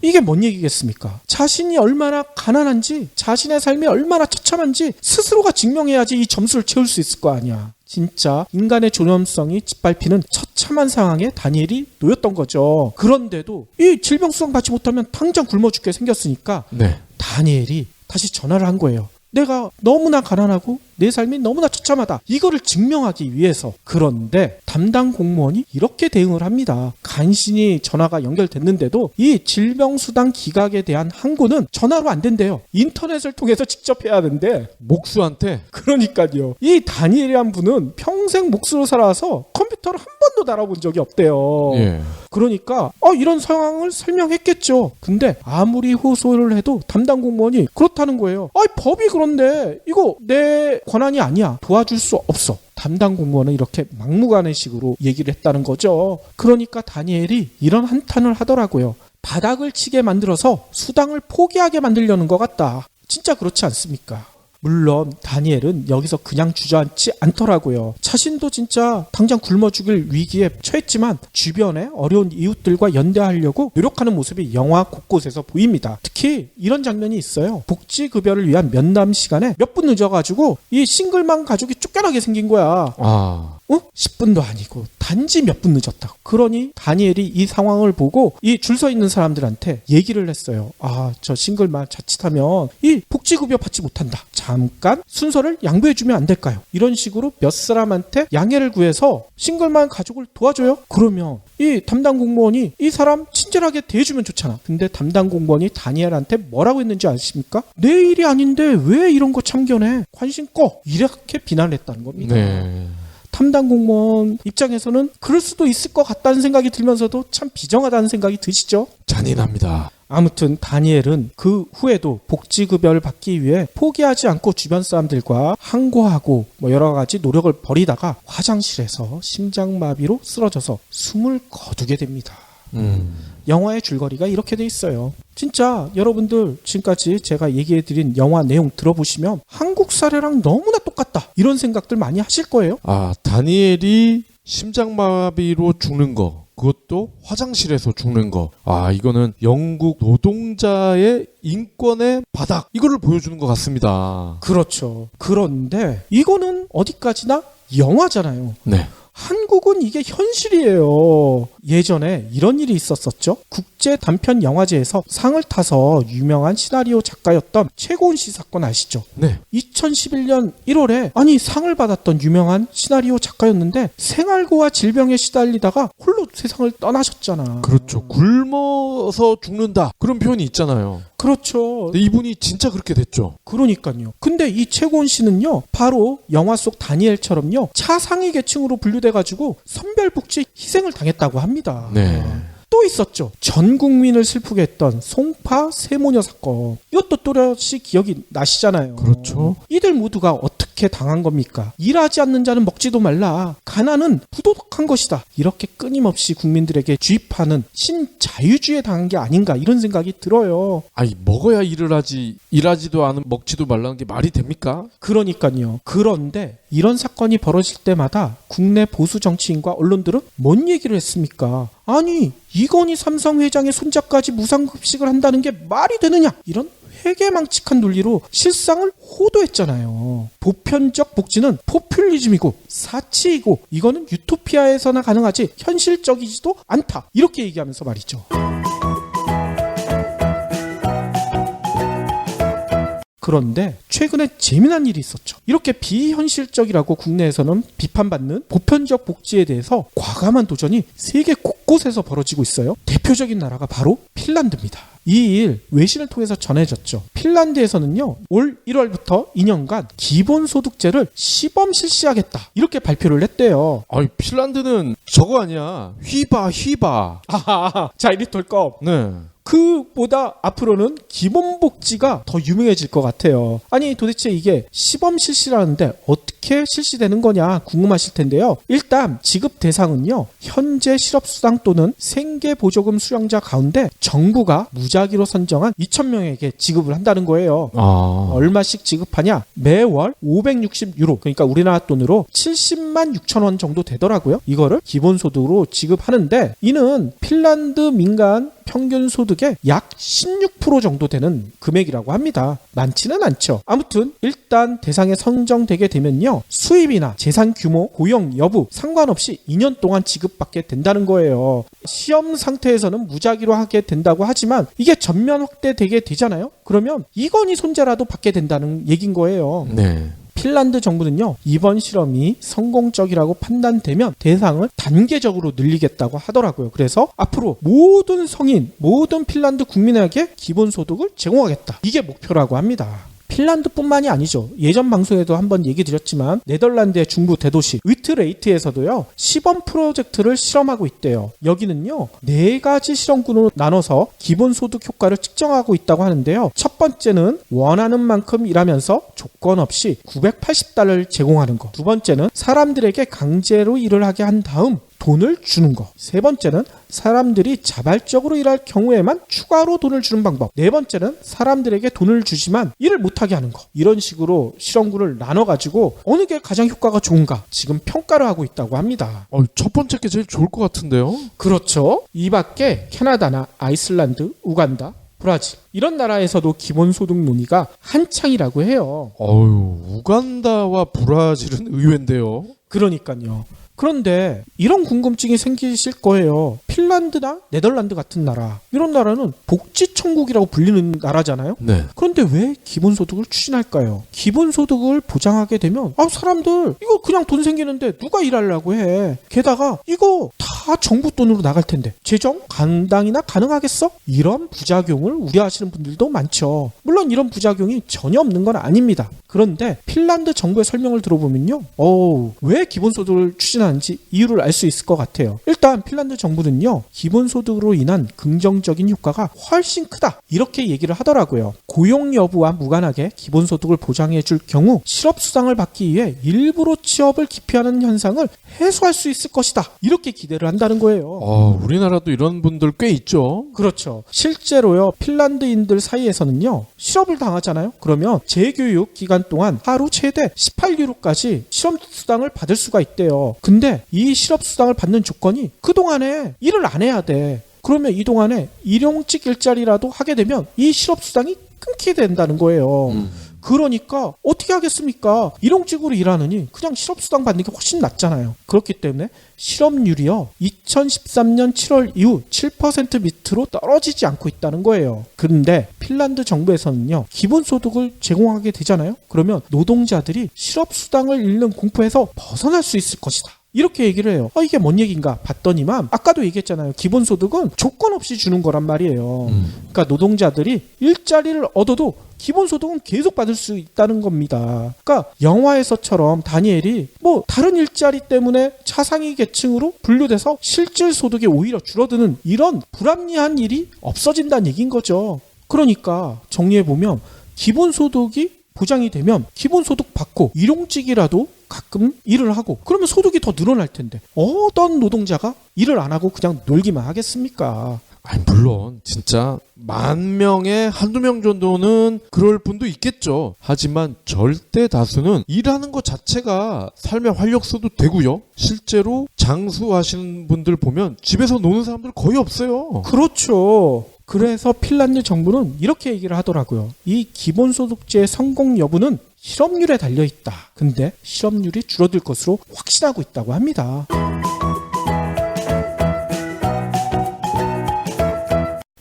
S2: 이게 뭔 얘기겠습니까? 자신이 얼마나 가난한지, 자신의 삶이 얼마나 처참한지 스스로가 증명해야지 이 점수를 채울 수 있을 거 아니야. 진짜 인간의 존엄성이 짓밟히는 처참한 상황에 다니엘이 놓였던 거죠. 그런데도 이 질병수당 받지 못하면 당장 굶어 죽게 생겼으니까
S3: 네.
S2: 다니엘이 다시 전화를 한 거예요. 내가 너무나 가난하고 내 삶이 너무나 처참하다. 이거를 증명하기 위해서. 그런데 담당 공무원이 이렇게 대응을 합니다. 간신히 전화가 연결됐는데도 이 질병수당 기각에 대한 항고는 전화로 안 된대요. 인터넷을 통해서 직접 해야 된대.
S3: 목수한테?
S2: 그러니까요. 이 다니엘이란 분은 평생 목수로 살아서 컴퓨터를 한 번도 달아본 적이 없대요.
S3: 예.
S2: 그러니까 이런 상황을 설명했겠죠. 근데 아무리 호소를 해도 담당 공무원이 그렇다는 거예요. 법이 그런데 이거 내 권한이 아니야. 도와줄 수 없어. 담당 공무원은 이렇게 막무가내식으로 얘기를 했다는 거죠. 그러니까 다니엘이 이런 한탄을 하더라고요. 바닥을 치게 만들어서 수당을 포기하게 만들려는 것 같다. 진짜 그렇지 않습니까? 물론 다니엘은 여기서 그냥 주저앉지 않더라고요. 자신도 진짜 당장 굶어 죽을 위기에 처했지만 주변의 어려운 이웃들과 연대하려고 노력하는 모습이 영화 곳곳에서 보입니다. 특히 이런 장면이 있어요. 복지급여를 위한 면담 시간에 몇 분 늦어가지고 이 싱글맘 가족이 쫓겨나게 생긴 거야. 10분도 아니고 단지 몇 분 늦었다고. 그러니 다니엘이 이 상황을 보고 이 줄 서 있는 사람들한테 얘기를 했어요. 저 싱글맘 자칫하면 이 복지급여 받지 못한다. 잠깐 순서를 양보해주면 안 될까요? 이런 식으로 몇 사람한테 양해를 구해서 싱글맘 가족을 도와줘요. 그러면 이 담당 공무원이 이 사람 진짜 친절하게 대해주면 좋잖아. 근데 담당 공무원이 다니엘한테 뭐라고 했는지 아십니까? 내 일이 아닌데 왜 이런 거 참견해? 관심 꺼! 이렇게 비난을 했다는 겁니다.
S3: 네.
S2: 담당 공무원 입장에서는 그럴 수도 있을 것 같다는 생각이 들면서도 참 비정하다는 생각이 드시죠?
S3: 잔인합니다.
S2: 아무튼 다니엘은 그 후에도 복지급여를 받기 위해 포기하지 않고 주변 사람들과 항고하고 여러 가지 노력을 벌이다가 화장실에서 심장마비로 쓰러져서 숨을 거두게 됩니다. 영화의 줄거리가 이렇게 돼 있어요. 진짜 여러분들 지금까지 제가 얘기해드린 영화 내용 들어보시면 한국 사례랑 너무나 똑같다 이런 생각들 많이 하실 거예요.
S3: 아, 다니엘이 심장마비로 죽는 거, 그것도 화장실에서 죽는 거. 아, 이거는 영국 노동자의 인권의 바닥, 이거를 보여주는 것 같습니다.
S2: 그렇죠. 그런데 이거는 어디까지나 영화잖아요.
S3: 네.
S2: 한국은 이게 현실이에요. 예전에 이런 일이 있었었죠. 국제 단편 영화제에서 상을 타서 유명한 시나리오 작가였던 최고은 씨 사건 아시죠?
S3: 네.
S2: 2011년 1월에 상을 받았던 유명한 시나리오 작가였는데 생활고와 질병에 시달리다가 홀로 세상을 떠나셨잖아.
S3: 그렇죠. 굶어서 죽는다. 그런 표현이 있잖아요.
S2: 그렇죠.
S3: 근데 이분이 진짜 그렇게 됐죠.
S2: 그러니까요. 근데 이 최고은 씨는요, 바로 영화 속 다니엘처럼요, 차상위 계층으로 분류돼가지고 선별복지 희생을 당했다고 합니다.
S3: 네.
S2: 또 있었죠. 전 국민을 슬프게 했던 송파 세모녀 사건. 이것도 또렷이 기억이 나시잖아요.
S3: 그렇죠.
S2: 이들 모두가 어떻게 당한 겁니까? 일하지 않는 자는 먹지도 말라. 가난은 부도덕한 것이다. 이렇게 끊임없이 국민들에게 주입하는 신자유주의에 당한 게 아닌가 이런 생각이 들어요.
S3: 아니, 먹어야 일을 하지, 일하지도 않은 먹지도 말라는 게 말이 됩니까?
S2: 그러니까요. 그런데 이런 사건이 벌어질 때마다 국내 보수 정치인과 언론들은 뭔 얘기를 했습니까? 아니, 이건희 삼성 회장의 손자까지 무상급식을 한다는 게 말이 되느냐? 이런 회계망측한 논리로 실상을 호도했잖아요. 보편적 복지는 포퓰리즘이고 사치이고 이거는 유토피아에서나 가능하지 현실적이지도 않다. 이렇게 얘기하면서 말이죠. 그런데 최근에 재미난 일이 있었죠. 이렇게 비현실적이라고 국내에서는 비판받는 보편적 복지에 대해서 과감한 도전이 세계 곳곳에서 벌어지고 있어요. 대표적인 나라가 바로 핀란드입니다. 이 일 외신을 통해서 전해졌죠. 핀란드에서는요, 올 1월부터 2년간 기본소득제를 시범 실시하겠다 이렇게 발표를 했대요.
S3: 아니, 핀란드는 저거 아니야. 휘바.
S2: 아하, 자 이리 돌거.
S3: 네.
S2: 그보다 앞으로는 기본복지가 더 유명해질 것 같아요. 아니 도대체 이게 시범 실시라는데 어떻게 실시되는 거냐 궁금하실 텐데요. 일단 지급 대상은요, 현재 실업수당 또는 생계보조금 수령자 가운데 정부가 무작위로 선정한 2,000명에게 지급을 한다는 거예요. 얼마씩 지급하냐? 매월 560유로, 그러니까 우리나라 돈으로 70만 6천 원 정도 되더라고요. 이거를 기본소득으로 지급하는데 이는 핀란드 민간 평균 소득의 약 16% 정도 되는 금액이라고 합니다. 많지는 않죠. 아무튼 일단 대상에 선정되게 되면요, 수입이나 재산 규모, 고용 여부 상관없이 2년 동안 지급받게 된다는 거예요. 시험 상태에서는 무작위로 하게 된다고 하지만 이게 전면 확대되게 되잖아요. 그러면 이건희 손자라도 받게 된다는 얘긴 거예요.
S3: 네.
S2: 핀란드 정부는요, 이번 실험이 성공적이라고 판단되면 대상을 단계적으로 늘리겠다고 하더라고요. 그래서 앞으로 모든 성인, 모든 핀란드 국민에게 기본소득을 제공하겠다. 이게 목표라고 합니다. 핀란드뿐만이 아니죠. 예전 방송에도 한번 얘기 드렸지만 네덜란드의 중부 대도시 위트레이트에서도요, 시범 프로젝트를 실험하고 있대요. 여기는요, 4가지 실험군으로 나눠서 기본소득 효과를 측정하고 있다고 하는데요. 첫 번째는 원하는 만큼 일하면서 조건 없이 980달러를 제공하는 거. 두 번째는 사람들에게 강제로 일을 하게 한 다음 돈을 주는 거. 세 번째는 사람들이 자발적으로 일할 경우에만 추가로 돈을 주는 방법. 네 번째는 사람들에게 돈을 주지만 일을 못하게 하는 거. 이런 식으로 실험군을 나눠가지고 어느 게 가장 효과가 좋은가 지금 평가를 하고 있다고 합니다.
S3: 첫 번째 게 제일 좋을 것 같은데요?
S2: 그렇죠. 이 밖에 캐나다나 아이슬란드, 우간다, 브라질 이런 나라에서도 기본소득 논의가 한창이라고 해요.
S3: 우간다와 브라질은 의외인데요.
S2: 그러니까요. 그런데 이런 궁금증이 생기실 거예요. 핀란드나 네덜란드 같은 나라, 이런 나라는 복지천국이라고 불리는 나라잖아요.
S3: 네.
S2: 그런데 왜 기본소득을 추진할까요? 기본소득을 보장하게 되면 사람들 이거 그냥 돈 생기는데 누가 일하려고 해. 게다가 이거 다 정부 돈으로 나갈 텐데 재정 감당이나 가능하겠어? 이런 부작용을 우려하시는 분들도 많죠. 물론 이런 부작용이 전혀 없는 건 아닙니다. 그런데 핀란드 정부의 설명을 들어보면요, 왜 기본소득을 추진하는지 이유를 알 수 있을 것 같아요. 일단 핀란드 정부는요, 기본소득으로 인한 긍정적인 효과가 훨씬 크다, 이렇게 얘기를 하더라고요. 고용 여부와 무관하게 기본소득을 보장해 줄 경우 실업수당을 받기 위해 일부러 취업을 기피하는 현상을 해소할 수 있을 것이다, 이렇게 기대를 한다는 거예요.
S3: 우리나라도 이런 분들 꽤 있죠.
S2: 그렇죠. 실제로요, 핀란드인들 사이에서는요, 실업을 당하잖아요. 그러면 재교육 기간 동안 하루 최대 18유로까지 실업수당을 받을 수가 있대요. 근데 이 실업수당을 받는 조건이 그동안에 일을 안 해야 돼. 그러면 이 동안에 일용직 일자리라도 하게 되면 이 실업수당이 끊기게 된다는 거예요. 그러니까 어떻게 하겠습니까? 일용직으로 일하느니 그냥 실업수당 받는 게 훨씬 낫잖아요. 그렇기 때문에 실업률이요, 2013년 7월 이후 7% 밑으로 떨어지지 않고 있다는 거예요. 그런데 핀란드 정부에서는요, 기본소득을 제공하게 되잖아요. 그러면 노동자들이 실업수당을 잃는 공포에서 벗어날 수 있을 것이다, 이렇게 얘기를 해요. 이게 뭔 얘기인가 봤더니만 아까도 얘기했잖아요. 기본소득은 조건 없이 주는 거란 말이에요. 그러니까 노동자들이 일자리를 얻어도 기본소득은 계속 받을 수 있다는 겁니다. 그러니까 영화에서처럼 다니엘이 다른 일자리 때문에 차상위 계층으로 분류돼서 실질 소득이 오히려 줄어드는 이런 불합리한 일이 없어진다는 얘기인 거죠. 그러니까 정리해보면 기본소득이 보장이 되면 기본소득 받고 일용직이라도 가끔 일을 하고 그러면 소득이 더 늘어날 텐데 어떤 노동자가 일을 안 하고 그냥 놀기만 하겠습니까?
S3: 물론 진짜 10,000명에 한두 명 정도는 그럴 분도 있겠죠. 하지만 절대 다수는 일하는 것 자체가 삶의 활력소도 되고요. 실제로 장수하시는 분들 보면 집에서 노는 사람들 거의 없어요.
S2: 그렇죠. 그래서 핀란드 정부는 이렇게 얘기를 하더라고요. 이 기본소득제의 성공 여부는 실업률에 달려있다. 근데 실업률이 줄어들 것으로 확신하고 있다고 합니다.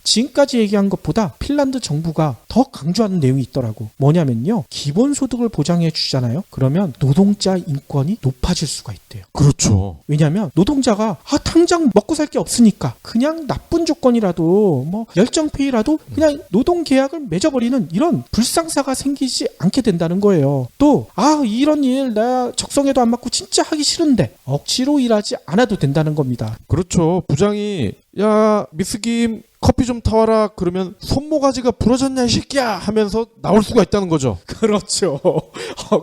S2: 지금까지 얘기한 것보다 핀란드 정부가 더 강조하는 내용이 있더라고. 뭐냐면요, 기본소득을 보장해 주잖아요. 그러면 노동자 인권이 높아질 수가 있대요.
S3: 그렇죠.
S2: 왜냐하면 노동자가 당장 먹고 살 게 없으니까 그냥 나쁜 조건이라도 열정페이라도 그냥 노동계약을 맺어버리는 이런 불상사가 생기지 않게 된다는 거예요. 또 이런 일 나 적성에도 안 맞고 진짜 하기 싫은데 억지로 일하지 않아도 된다는 겁니다.
S3: 그렇죠. 부장이 야 미스 김 커피 좀 타와라 그러면 손모가지가 부러졌냐 이 새끼야 하면서 나올 수가 있다는 거죠.
S2: 그렇죠.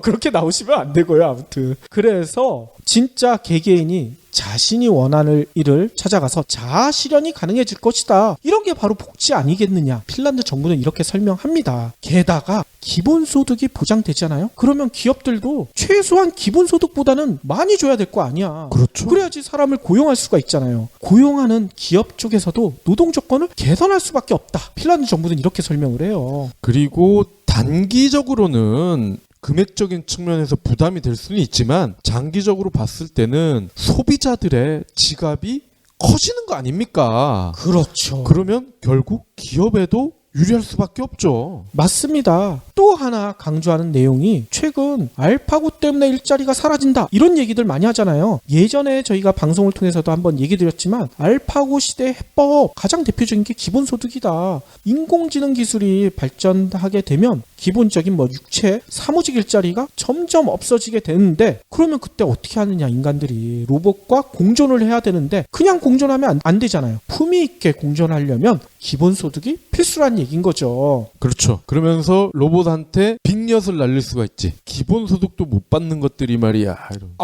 S2: 그렇게 나오시면 안 되고요. 아무튼 그래서 진짜 개개인이 자신이 원하는 일을 찾아가서 자아 실현이 가능해질 것이다. 이런 게 바로 복지 아니겠느냐. 핀란드 정부는 이렇게 설명합니다. 게다가 기본소득이 보장되잖아요. 그러면 기업들도 최소한 기본소득보다는 많이 줘야 될 거 아니야.
S3: 그렇죠.
S2: 그래야지 사람을 고용할 수가 있잖아요. 고용하는 기업 쪽에서도 노동 조건을 개선할 수밖에 없다. 핀란드 정부는 이렇게 설명을 해요.
S3: 그리고 단기적으로는 금액적인 측면에서 부담이 될 수는 있지만 장기적으로 봤을 때는 소비자들의 지갑이 커지는 거 아닙니까?
S2: 그렇죠.
S3: 그러면 결국 기업에도 유리할 수밖에 없죠.
S2: 맞습니다. 또 하나 강조하는 내용이 최근 알파고 때문에 일자리가 사라진다, 이런 얘기들 많이 하잖아요. 예전에 저희가 방송을 통해서도 한번 얘기 드렸지만 알파고 시대의 해법 가장 대표적인 게 기본소득이다. 인공지능 기술이 발전하게 되면 기본적인 육체 사무직 일자리가 점점 없어지게 되는데, 그러면 그때 어떻게 하느냐, 인간들이 로봇과 공존을 해야 되는데 그냥 공존하면 안 되잖아요. 품위 있게 공존하려면 기본소득이 필수란 얘기인 거죠.
S3: 그렇죠. 그러면서 로봇한테 빅엿을 날릴 수가 있지. 기본소득도 못 받는 것들이 말이야. 이런.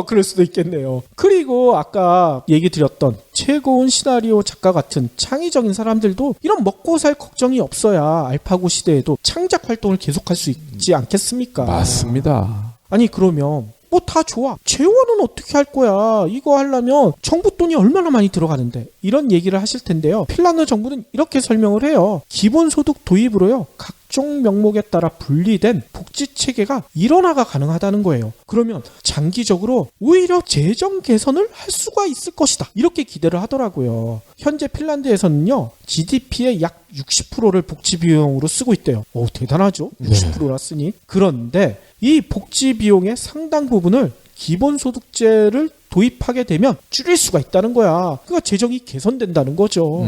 S2: 그럴 수도 있겠네요. 그리고 아까 얘기 드렸던 최고운 시나리오 작가 같은 창의적인 사람들도 이런 먹고 살 걱정이 없어야 알파고 시대에도 창작 활동을 계속할 수 있지 않겠습니까?
S3: 맞습니다.
S2: 아니 그러면 다 좋아. 재원은 어떻게 할 거야? 이거 하려면 정부 돈이 얼마나 많이 들어가는데, 이런 얘기를 하실 텐데요. 핀란드 정부는 이렇게 설명을 해요. 기본소득 도입으로요, 각 각종 명목에 따라 분리된 복지 체계가 일원화가 가능하다는 거예요. 그러면 장기적으로 오히려 재정 개선을 할 수가 있을 것이다. 이렇게 기대를 하더라고요. 현재 핀란드에서는요. GDP의 약 60%를 복지 비용으로 쓰고 있대요. 오, 대단하죠. 60%나 쓰니. 그런데 이 복지 비용의 상당 부분을 기본소득제를 도입하게 되면 줄일 수가 있다는 거야. 그러니까 재정이 개선된다는 거죠.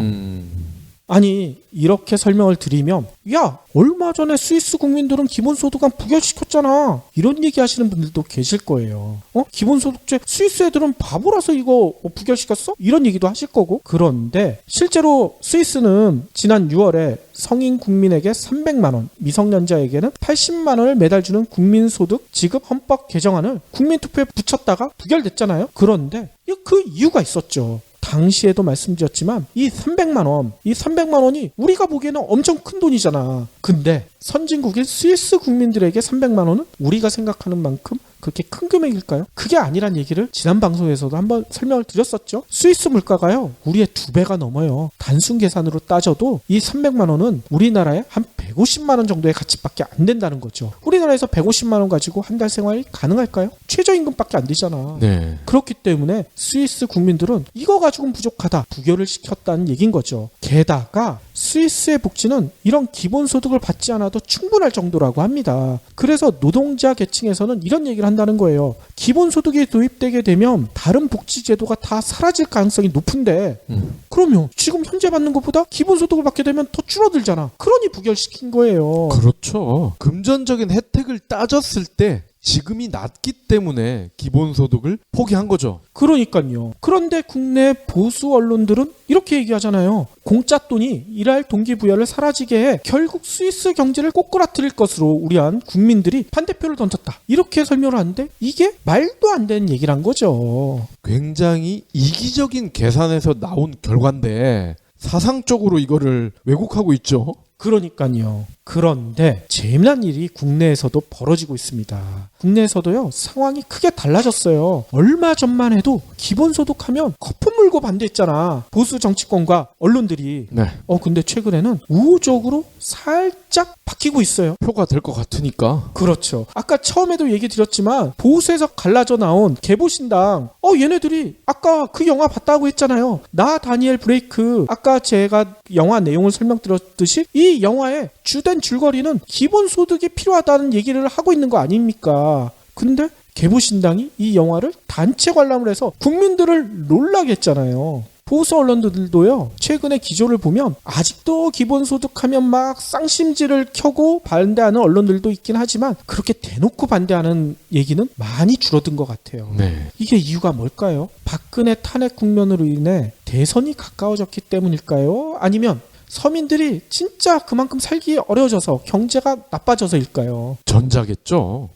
S2: 아니 이렇게 설명을 드리면 야 얼마 전에 스위스 국민들은 기본소득안 부결시켰잖아 이런 얘기 하시는 분들도 계실 거예요. 기본소득제 스위스 애들은 바보라서 이거 부결시켰어? 이런 얘기도 하실 거고. 그런데 실제로 스위스는 지난 6월에 성인 국민에게 300만 원, 미성년자에게는 80만 원을 매달 주는 국민소득 지급 헌법 개정안을 국민투표에 붙였다가 부결됐잖아요. 그런데 그 이유가 있었죠. 당시에도 말씀드렸지만 이 300만 원이 우리가 보기에는 엄청 큰 돈이잖아. 근데 선진국인 스위스 국민들에게 300만 원은 우리가 생각하는 만큼 그렇게 큰 금액일까요? 그게 아니란 얘기를 지난 방송에서도 한번 설명을 드렸었죠. 스위스 물가가요. 우리의 2배가 넘어요. 단순 계산으로 따져도 이 300만 원은 우리나라의 한 150만 원 정도의 가치밖에 안 된다는 거죠. 우리나라에서 150만 원 가지고 한 달 생활이 가능할까요? 최저임금밖에 안 되잖아.
S3: 네.
S2: 그렇기 때문에 스위스 국민들은 이거 가지고는 부족하다. 부결을 시켰다는 얘기인 거죠. 게다가 스위스의 복지는 이런 기본소득을 받지 않아도 충분할 정도라고 합니다. 그래서 노동자 계층에서는 이런 얘기를 한다는 거예요. 기본소득이 도입되게 되면 다른 복지제도가 다 사라질 가능성이 높은데 그러면 지금 현재 받는 것보다 기본소득을 받게 되면 더 줄어들잖아. 그러니 부결시킨 거예요.
S3: 그렇죠. 금전적인 혜택을 따졌을 때 지금이 낮기 때문에 기본소득을 포기한 거죠.
S2: 그러니까요. 그런데 국내 보수 언론들은 이렇게 얘기하잖아요. 공짜 돈이 일할 동기부여를 사라지게 해 결국 스위스 경제를 꼬꾸라뜨릴 것으로 우려한 국민들이 반대표를 던졌다. 이렇게 설명을 하는데 이게 말도 안 되는 얘기란 거죠.
S3: 굉장히 이기적인 계산에서 나온 결과인데 사상적으로 이거를 왜곡하고 있죠.
S2: 그러니까요. 그런데 재미난 일이 국내에서도 벌어지고 있습니다. 국내에서도요 상황이 크게 달라졌어요. 얼마 전만 해도 기본소득 하면 거품 물고 반대했잖아. 보수 정치권과 언론들이.
S3: 네.
S2: 근데 최근에는 우호적으로 살짝 바뀌고 있어요.
S3: 표가 될 것 같으니까.
S2: 그렇죠. 아까 처음에도 얘기 드렸지만 보수에서 갈라져 나온 개보신당 얘네들이 아까 그 영화 봤다고 했잖아요. 나 다니엘 브레이크. 아까 제가 영화 내용을 설명드렸듯이 이 영화의 주된 줄거리는 기본소득이 필요하다는 얘기를 하고 있는 거 아닙니까? 근데 개보신당이 이 영화를 단체 관람을 해서 국민들을 놀라게 했잖아요. 보수 언론들도요 최근에 기조를 보면 아직도 기본소득 하면 막 쌍심지를 켜고 반대하는 언론들도 있긴 하지만 그렇게 대놓고 반대하는 얘기는 많이 줄어든 것 같아요.
S3: 네.
S2: 이게 이유가 뭘까요? 박근혜 탄핵 국면으로 인해 대선이 가까워졌기 때문일까요? 아니면 서민들이 진짜 그만큼 살기 어려워져서 경제가 나빠져서일까요?
S3: 전자겠죠.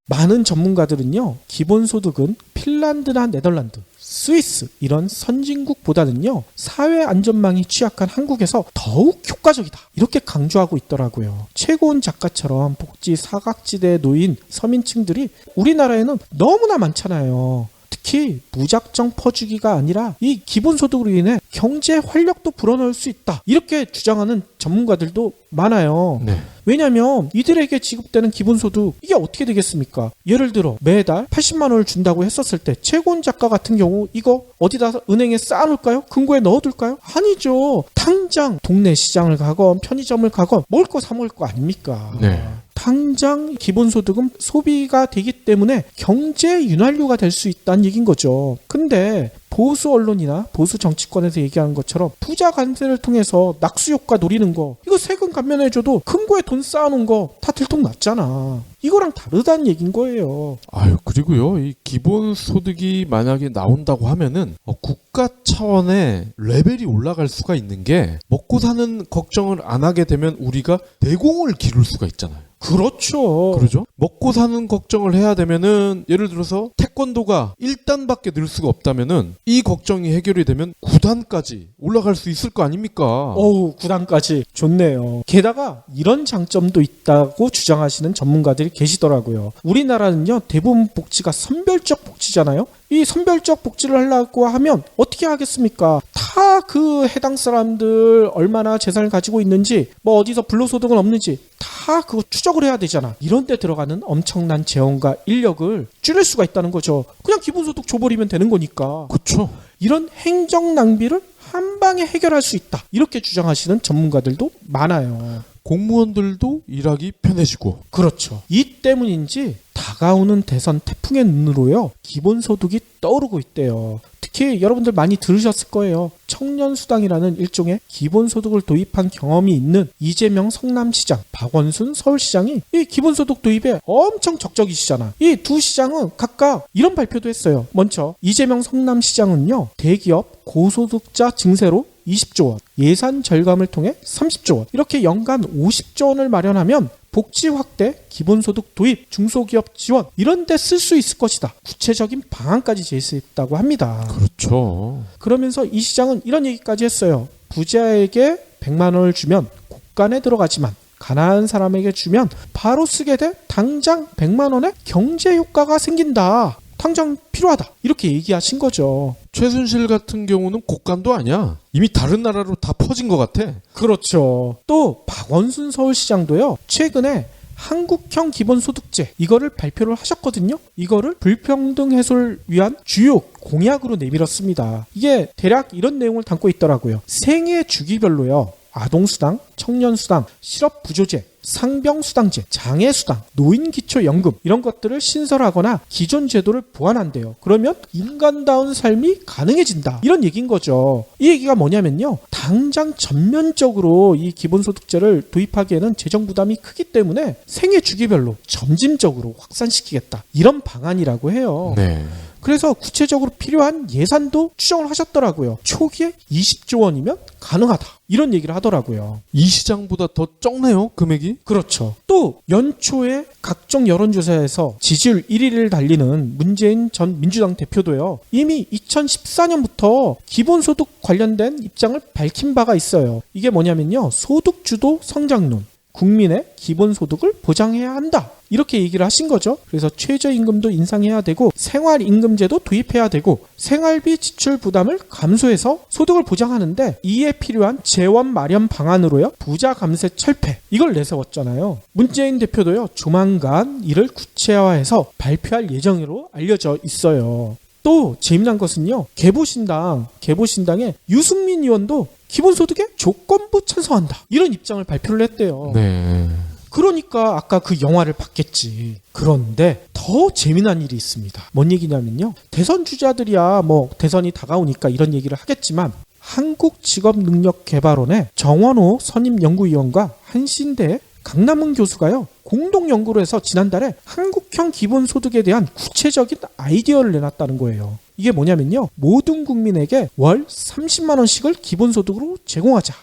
S2: 많은 전문가들은요, 기본소득은 핀란드나 네덜란드, 스위스 이런 선진국보다는요, 사회 안전망이 취약한 한국에서 더욱 효과적이다. 이렇게 강조하고 있더라고요. 최고은 작가처럼 복지 사각지대에 놓인 서민층들이 우리나라에는 너무나 많잖아요. 특히 무작정 퍼주기가 아니라 이 기본소득으로 인해 경제 활력도 불어넣을 수 있다. 이렇게 주장하는 전문가들도 많아요.
S3: 네.
S2: 왜냐하면 이들에게 지급되는 기본소득 이게 어떻게 되겠습니까? 예를 들어 매달 80만 원을 준다고 했었을 때 최고은 작가 같은 경우 이거 어디다 은행에 쌓아놓을까요? 금고에 넣어둘까요? 아니죠. 당장 동네 시장을 가건 편의점을 가건 먹을 거 사 먹을 거 아닙니까?
S3: 네.
S2: 당장 기본소득은 소비가 되기 때문에 경제 윤활유가 될 수 있다는 얘기인 거죠. 근데 보수 언론이나 보수 정치권에서 얘기하는 것처럼 부자 관세를 통해서 낙수 효과 노리는 거 이거 세금 감면해줘도 금고에 돈 쌓아놓은 거 다 들통났잖아. 이거랑 다르다는 얘기인 거예요.
S3: 그리고요, 이 기본소득이 만약에 나온다고 하면은 국가 차원의 레벨이 올라갈 수가 있는 게 먹고 사는 걱정을 안 하게 되면 우리가 내공을 기를 수가 있잖아요.
S2: 그렇죠.
S3: 그러죠? 먹고 사는 걱정을 해야 되면은 예를 들어서 태권도가 1단밖에 늘 수가 없다면은 이 걱정이 해결이 되면 9단까지 올라갈 수 있을 거 아닙니까?
S2: 9단까지 좋네요. 게다가 이런 장점도 있다고 주장하시는 전문가들이 계시더라고요. 우리나라는요 대부분 복지가 선별적 복지잖아요. 이 선별적 복지를 하려고 하면 어떻게 하겠습니까? 다 그 해당 사람들 얼마나 재산을 가지고 있는지, 뭐 어디서 불로소득은 없는지 다 그거 추적을 해야 되잖아. 이런 데 들어가는 엄청난 재원과 인력을 줄일 수가 있다는 거죠. 그냥 기본소득 줘버리면 되는 거니까.
S3: 그렇죠.
S2: 이런 행정 낭비를 한 방에 해결할 수 있다. 이렇게 주장하시는 전문가들도 많아요.
S3: 공무원들도 일하기 편해지고.
S2: 그렇죠. 이 때문인지 다가오는 대선 태풍의 눈으로요, 기본소득이 떠오르고 있대요. 특히 여러분들 많이 들으셨을 거예요. 청년수당이라는 일종의 기본소득을 도입한 경험이 있는 이재명 성남시장, 박원순 서울시장이 이 기본소득 도입에 엄청 적적이시잖아. 이 두 시장은 각각 이런 발표도 했어요. 먼저 이재명 성남시장은요, 대기업 고소득자 증세로 20조 원, 예산 절감을 통해 30조 원, 이렇게 연간 50조 원을 마련하면 복지 확대, 기본소득 도입, 중소기업 지원 이런 데 쓸 수 있을 것이다. 구체적인 방안까지 제시했다고 합니다.
S3: 그렇죠.
S2: 그러면서 이 시장은 이런 얘기까지 했어요. 부자에게 100만 원을 주면 곳간에 들어가지만 가난한 사람에게 주면 바로 쓰게 돼 당장 100만 원의 경제 효과가 생긴다. 당장 필요하다. 이렇게 얘기하신 거죠.
S3: 최순실 같은 경우는 곳간도 아니야. 이미 다른 나라로 다 퍼진 것 같아.
S2: 그렇죠. 또 박원순 서울시장도요, 최근에 한국형 기본소득제 이거를 발표를 하셨거든요. 이거를 불평등 해소를 위한 주요 공약으로 내밀었습니다. 이게 대략 이런 내용을 담고 있더라고요. 생애 주기별로요, 아동수당, 청년수당, 실업부조제, 상병수당제, 장애수당, 노인기초연금 이런 것들을 신설하거나 기존 제도를 보완한대요. 그러면 인간다운 삶이 가능해진다. 이런 얘기인 거죠. 이 얘기가 뭐냐면요, 당장 전면적으로 이 기본소득제를 도입하기에는 재정 부담이 크기 때문에 생애 주기별로 점진적으로 확산시키겠다. 이런 방안이라고 해요.
S3: 네.
S2: 그래서 구체적으로 필요한 예산도 추정을 하셨더라고요. 초기에 20조 원이면 가능하다. 이런 얘기를 하더라고요.
S3: 이 시장보다 더 적네요, 금액이.
S2: 그렇죠. 또 연초에 각종 여론조사에서 지지율 1위를 달리는 문재인 전 민주당 대표도요, 이미 2014년부터 기본소득 관련된 입장을 밝힌 바가 있어요. 이게 뭐냐면요, 소득주도 성장론, 국민의 기본소득을 보장해야 한다. 이렇게 얘기를 하신 거죠. 그래서 최저임금도 인상해야 되고 생활임금제도 도입해야 되고 생활비 지출 부담을 감소해서 소득을 보장하는데 이에 필요한 재원 마련 방안으로요, 부자 감세 철폐 이걸 내세웠잖아요. 문재인 대표도요, 조만간 이를 구체화해서 발표할 예정으로 알려져 있어요. 또 재미난 것은요, 개보신당의 유승민 의원도 기본소득에 조건부 찬성한다. 이런 입장을 발표를 했대요.
S3: 네.
S2: 그러니까 아까 그 영화를 봤겠지. 그런데 더 재미난 일이 있습니다. 뭔 얘기냐면요, 대선 주자들이야 뭐 대선이 다가오니까 이런 얘기를 하겠지만 한국직업능력개발원의 정원호 선임연구위원과 한신대 강남은 교수가요, 공동 연구를 해서 지난달에 한국형 기본소득에 대한 구체적인 아이디어를 내놨다는 거예요. 이게 뭐냐면요, 모든 국민에게 월 30만 원씩을 기본소득으로 제공하자.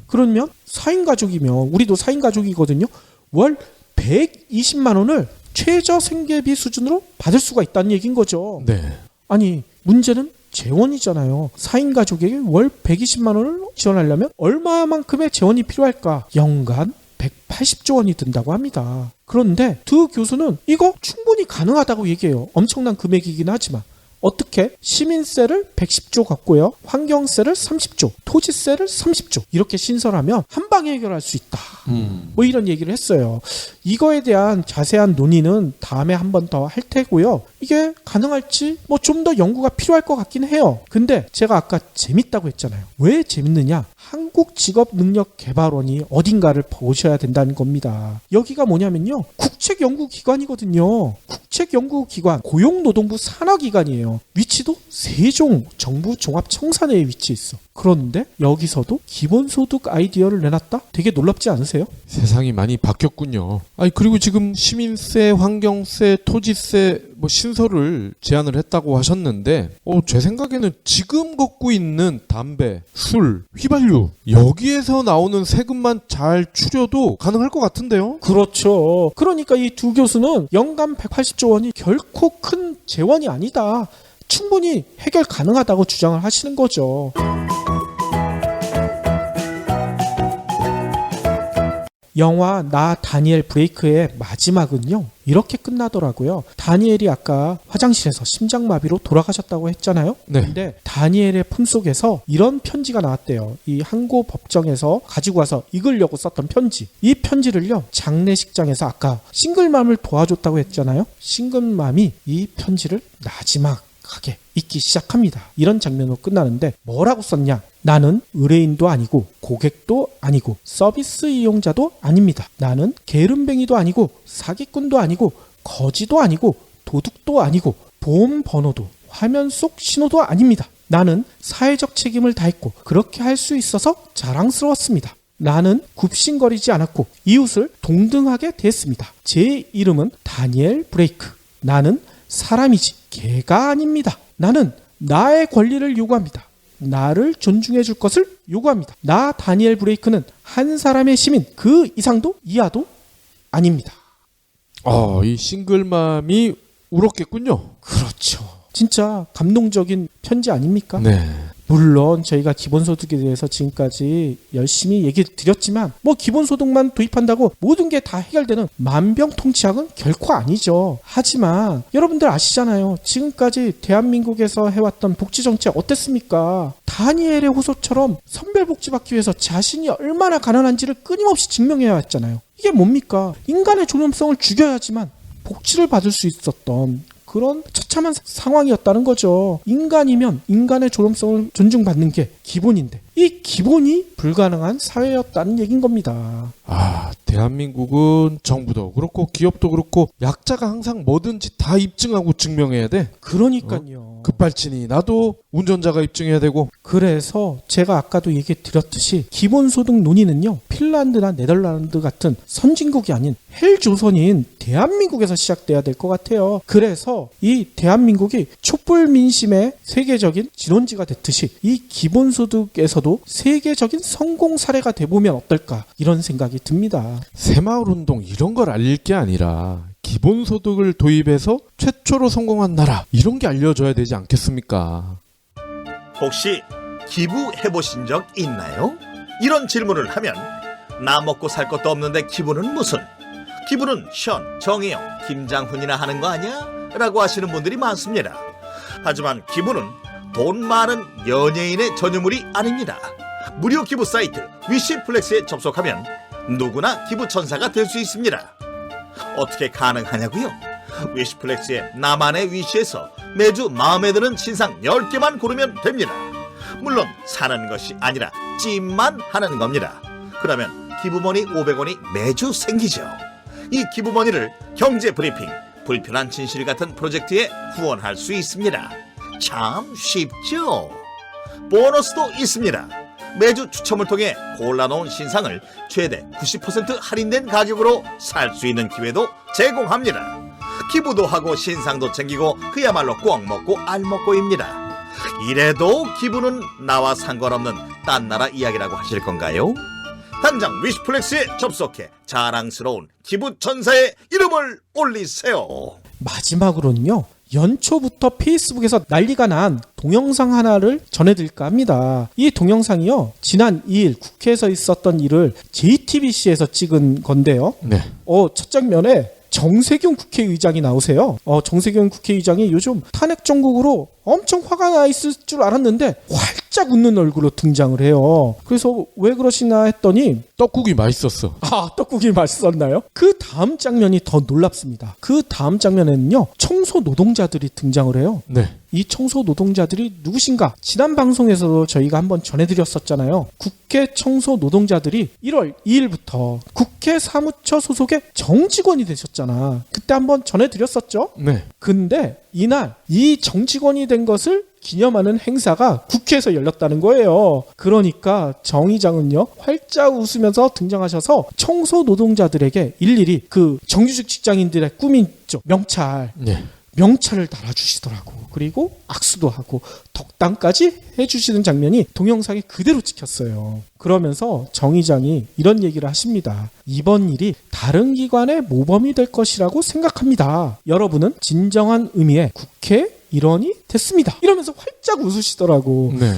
S2: 그러면 4인 가족이면, 우리도 4인 가족이거든요. 월 120만 원을 최저 생계비 수준으로 받을 수가 있다는 얘기인 거죠.
S3: 네.
S2: 아니, 문제는 재원이잖아요. 4인 가족에게 월 120만 원을 지원하려면 얼마만큼의 재원이 필요할까? 연간 180조 원이 든다고 합니다. 그런데 두 교수는 이거 충분히 가능하다고 얘기해요. 엄청난 금액이긴 하지만. 어떻게? 시민세를 110조 갖고요, 환경세를 30조, 토지세를 30조 이렇게 신설하면 한 방에 해결할 수 있다. 뭐 이런 얘기를 했어요. 이거에 대한 자세한 논의는 다음에 한 번 더 할 테고요. 이게 가능할지 뭐 좀 더 연구가 필요할 것 같긴 해요. 근데 제가 아까 재밌다고 했잖아요. 왜 재밌느냐? 한국직업능력개발원이 어딘가를 보셔야 된다는 겁니다. 여기가 뭐냐면요, 국책연구기관이거든요. 국책연구기관, 고용노동부 산하기관이에요. 위치도 세종 정부종합청사내에 위치해 있어. 그런데 여기서도 기본소득 아이디어를 내놨다? 되게 놀랍지 않으세요?
S3: 세상이 많이 바뀌었군요. 아니, 그리고 지금 시민세, 환경세, 토지세 뭐 신설을 제안을 했다고 하셨는데, 제 생각에는 지금 걷고 있는 담배, 술, 휘발유 여기에서 나오는 세금만 잘 추려도 가능할 것 같은데요?
S2: 그렇죠. 그러니까 이 두 교수는 연간 180조 원이 결코 큰 재원이 아니다. 충분히 해결 가능하다고 주장을 하시는 거죠. 영화 나 다니엘 브레이크의 마지막은요. 이렇게 끝나더라고요. 다니엘이 아까 화장실에서 심장마비로 돌아가셨다고 했잖아요.
S3: 네.
S2: 근데 다니엘의 품속에서 이런 편지가 나왔대요. 이 항고 법정에서 가지고 와서 읽으려고 썼던 편지. 이 편지를요. 장례식장에서 아까 싱글맘을 도와줬다고 했잖아요. 싱글맘이 이 편지를 마지막하게 읽기 시작합니다. 이런 장면으로 끝나는데 뭐라고 썼냐? 나는 의뢰인도 아니고 고객도 아니고 서비스 이용자도 아닙니다. 나는 게으름뱅이도 아니고 사기꾼도 아니고 거지도 아니고 도둑도 아니고 보험 번호도 화면 속 신호도 아닙니다. 나는 사회적 책임을 다했고 그렇게 할 수 있어서 자랑스러웠습니다. 나는 굽신거리지 않았고 이웃을 동등하게 대했습니다. 제 이름은 다니엘 브레이크. 나는 사람이지 개가 아닙니다. 나는 나의 권리를 요구합니다. 나를 존중해 줄 것을 요구합니다. 나 다니엘 브레이크는 한 사람의 시민 그 이상도 이하도 아닙니다.
S3: 이 싱글맘이 울었겠군요.
S2: 그렇죠. 진짜 감동적인 편지 아닙니까?
S3: 네.
S2: 물론 저희가 기본소득에 대해서 지금까지 열심히 얘기 드렸지만 뭐 기본소득만 도입한다고 모든 게 다 해결되는 만병통치약은 결코 아니죠. 하지만 여러분들 아시잖아요. 지금까지 대한민국에서 해왔던 복지정책 어땠습니까? 다니엘의 호소처럼 선별복지 받기 위해서 자신이 얼마나 가난한지를 끊임없이 증명해야 했잖아요. 이게 뭡니까? 인간의 존엄성을 죽여야지만 복지를 받을 수 있었던 그런 처참한 상황이었다는 거죠. 인간이면 인간의 존엄성을 존중받는 게 기본인데 이 기본이 불가능한 사회였다는 얘기인 겁니다.
S3: 대한민국은 정부도 그렇고 기업도 그렇고 약자가 항상 뭐든지 다 입증하고 증명해야 돼.
S2: 그러니까요.
S3: 급발진이 나도 운전자가 입증해야 되고.
S2: 그래서 제가 아까도 얘기 드렸듯이 기본소득 논의는요. 핀란드나 네덜란드 같은 선진국이 아닌 헬조선인 대한민국에서 시작돼야 될 것 같아요. 그래서 이 대한민국이 촛불 민심의 세계적인 진원지가 됐듯이 이 기본소득에서도 세계적인 성공 사례가 돼보면 어떨까 이런 생각이 듭니다.
S3: 새마을운동 이런 걸 알릴 게 아니라 기본소득을 도입해서 최초로 성공한 나라 이런 게 알려져야 되지 않겠습니까?
S4: 혹시 기부해보신 적 있나요? 이런 질문을 하면 나 먹고 살 것도 없는데 기부는 무슨? 기부는 션, 정혜영, 김장훈이나 하는 거 아니야? 라고 하시는 분들이 많습니다. 하지만 기부는 돈 많은 연예인의 전유물이 아닙니다. 무료 기부 사이트 위시플렉스에 접속하면 누구나 기부천사가 될 수 있습니다. 어떻게 가능하냐고요? 위시플렉스의 나만의 위시에서 매주 마음에 드는 신상 10개만 고르면 됩니다. 물론 사는 것이 아니라 찜만 하는 겁니다. 그러면 기부머니 500원이 매주 생기죠. 이 기부머니를 경제브리핑, 불편한 진실 같은 프로젝트에 후원할 수 있습니다. 참 쉽죠? 보너스도 있습니다. 매주 추첨을 통해 골라놓은 신상을 최대 90% 할인된 가격으로 살 수 있는 기회도 제공합니다. 기부도 하고 신상도 챙기고 그야말로 꽉 먹고 알 먹고입니다. 이래도 기부는 나와 상관없는 딴 나라 이야기라고 하실 건가요? 당장 위시플렉스에 접속해 자랑스러운 기부천사의 이름을 올리세요.
S2: 마지막으로는요. 연초부터 페이스북에서 난리가 난 동영상 하나를 전해드릴까 합니다. 이 동영상이요. 지난 2일 국회에서 있었던 일을 JTBC에서 찍은 건데요.
S3: 네.
S2: 첫 장면에 정세균 국회의장이 나오세요. 정세균 국회의장이 요즘 탄핵 정국으로 엄청 화가 나 있을 줄 알았는데 활짝 웃는 얼굴로 등장을 해요. 그래서 왜 그러시나 했더니
S3: 떡국이 맛있었어.
S2: 떡국이 맛있었나요? 그 다음 장면이 더 놀랍습니다. 그 다음 장면에는요. 청소 노동자들이 등장을 해요.
S3: 네.
S2: 이 청소 노동자들이 누구신가? 지난 방송에서도 저희가 한번 전해드렸었잖아요. 국회 청소 노동자들이 1월 2일부터 국회 사무처 소속의 정직원이 되셨잖아. 그때 한번 전해드렸었죠?
S3: 네.
S2: 근데 이날 이 정직원이 된 것을 기념하는 행사가 국회에서 열렸다는 거예요. 그러니까 정 의장은요. 활짝 웃으면서 등장하셔서 청소 노동자들에게 일일이 그 정규직 직장인들의 꿈이 있죠. 명찰.
S3: 네.
S2: 명찰을 달아주시더라고. 그리고 악수도 하고 덕담까지 해주시는 장면이 동영상에 그대로 찍혔어요. 그러면서 정 의장이 이런 얘기를 하십니다. 이번 일이 다른 기관의 모범이 될 것이라고 생각합니다. 여러분은 진정한 의미의 국회 일원이 됐습니다. 이러면서 활짝 웃으시더라고.
S3: 네.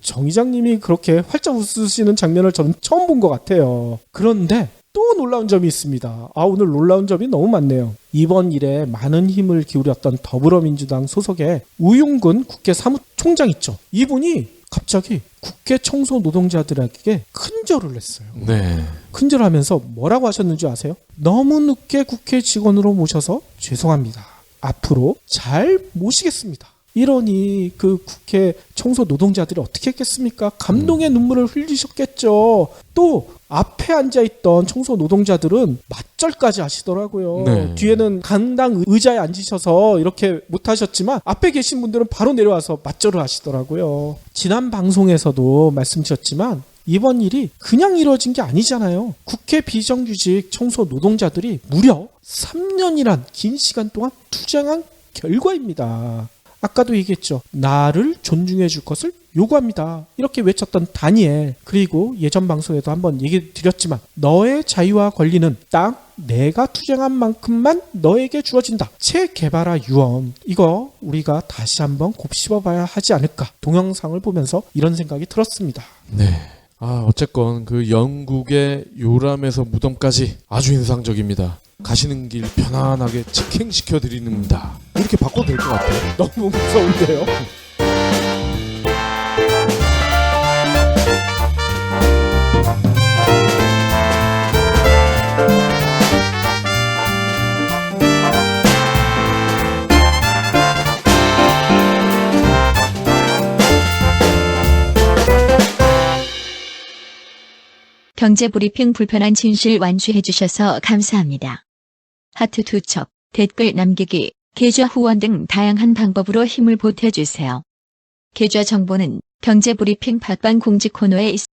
S2: 정 의장님이 그렇게 활짝 웃으시는 장면을 저는 처음 본 것 같아요. 그런데 또 놀라운 점이 있습니다. 오늘 놀라운 점이 너무 많네요. 이번 일에 많은 힘을 기울였던 더불어민주당 소속의 우용근 국회 사무총장 있죠. 이분이 갑자기 국회 청소 노동자들에게 큰절을 했어요.
S3: 네.
S2: 큰절하면서 뭐라고 하셨는지 아세요? 너무 늦게 국회 직원으로 모셔서 죄송합니다. 앞으로 잘 모시겠습니다. 이러니 그 국회 청소 노동자들이 어떻게 했겠습니까? 감동의 눈물을 흘리셨겠죠. 또 앞에 앉아있던 청소 노동자들은 맞절까지 하시더라고요.
S3: 네.
S2: 뒤에는 강당 의자에 앉으셔서 이렇게 못하셨지만 앞에 계신 분들은 바로 내려와서 맞절을 하시더라고요. 지난 방송에서도 말씀드렸지만 이번 일이 그냥 이루어진 게 아니잖아요. 국회 비정규직 청소 노동자들이 무려 3년이란 긴 시간 동안 투쟁한 결과입니다. 아까도 얘기했죠. 나를 존중해 줄 것을 요구합니다. 이렇게 외쳤던 다니엘. 그리고 예전 방송에도 한번 얘기 드렸지만 너의 자유와 권리는 딱 내가 투쟁한 만큼만 너에게 주어진다. 체게바라 유언. 이거 우리가 다시 한번 곱씹어봐야 하지 않을까. 동영상을 보면서 이런 생각이 들었습니다.
S3: 네. 어쨌건 그 영국의 요람에서 무덤까지 아주 인상적입니다. 가시는 길 편안하게 직행시켜 드립니다. 이렇게 바꿔도 될 것 같아요.
S2: 너무 무서운데요.
S1: 경제브리핑 불편한 진실 완주해 주셔서 감사합니다. 하트 2척, 댓글 남기기, 계좌 후원 등 다양한 방법으로 힘을 보태주세요. 계좌 정보는 경제브리핑 팟빵 공지 코너에 있습니다.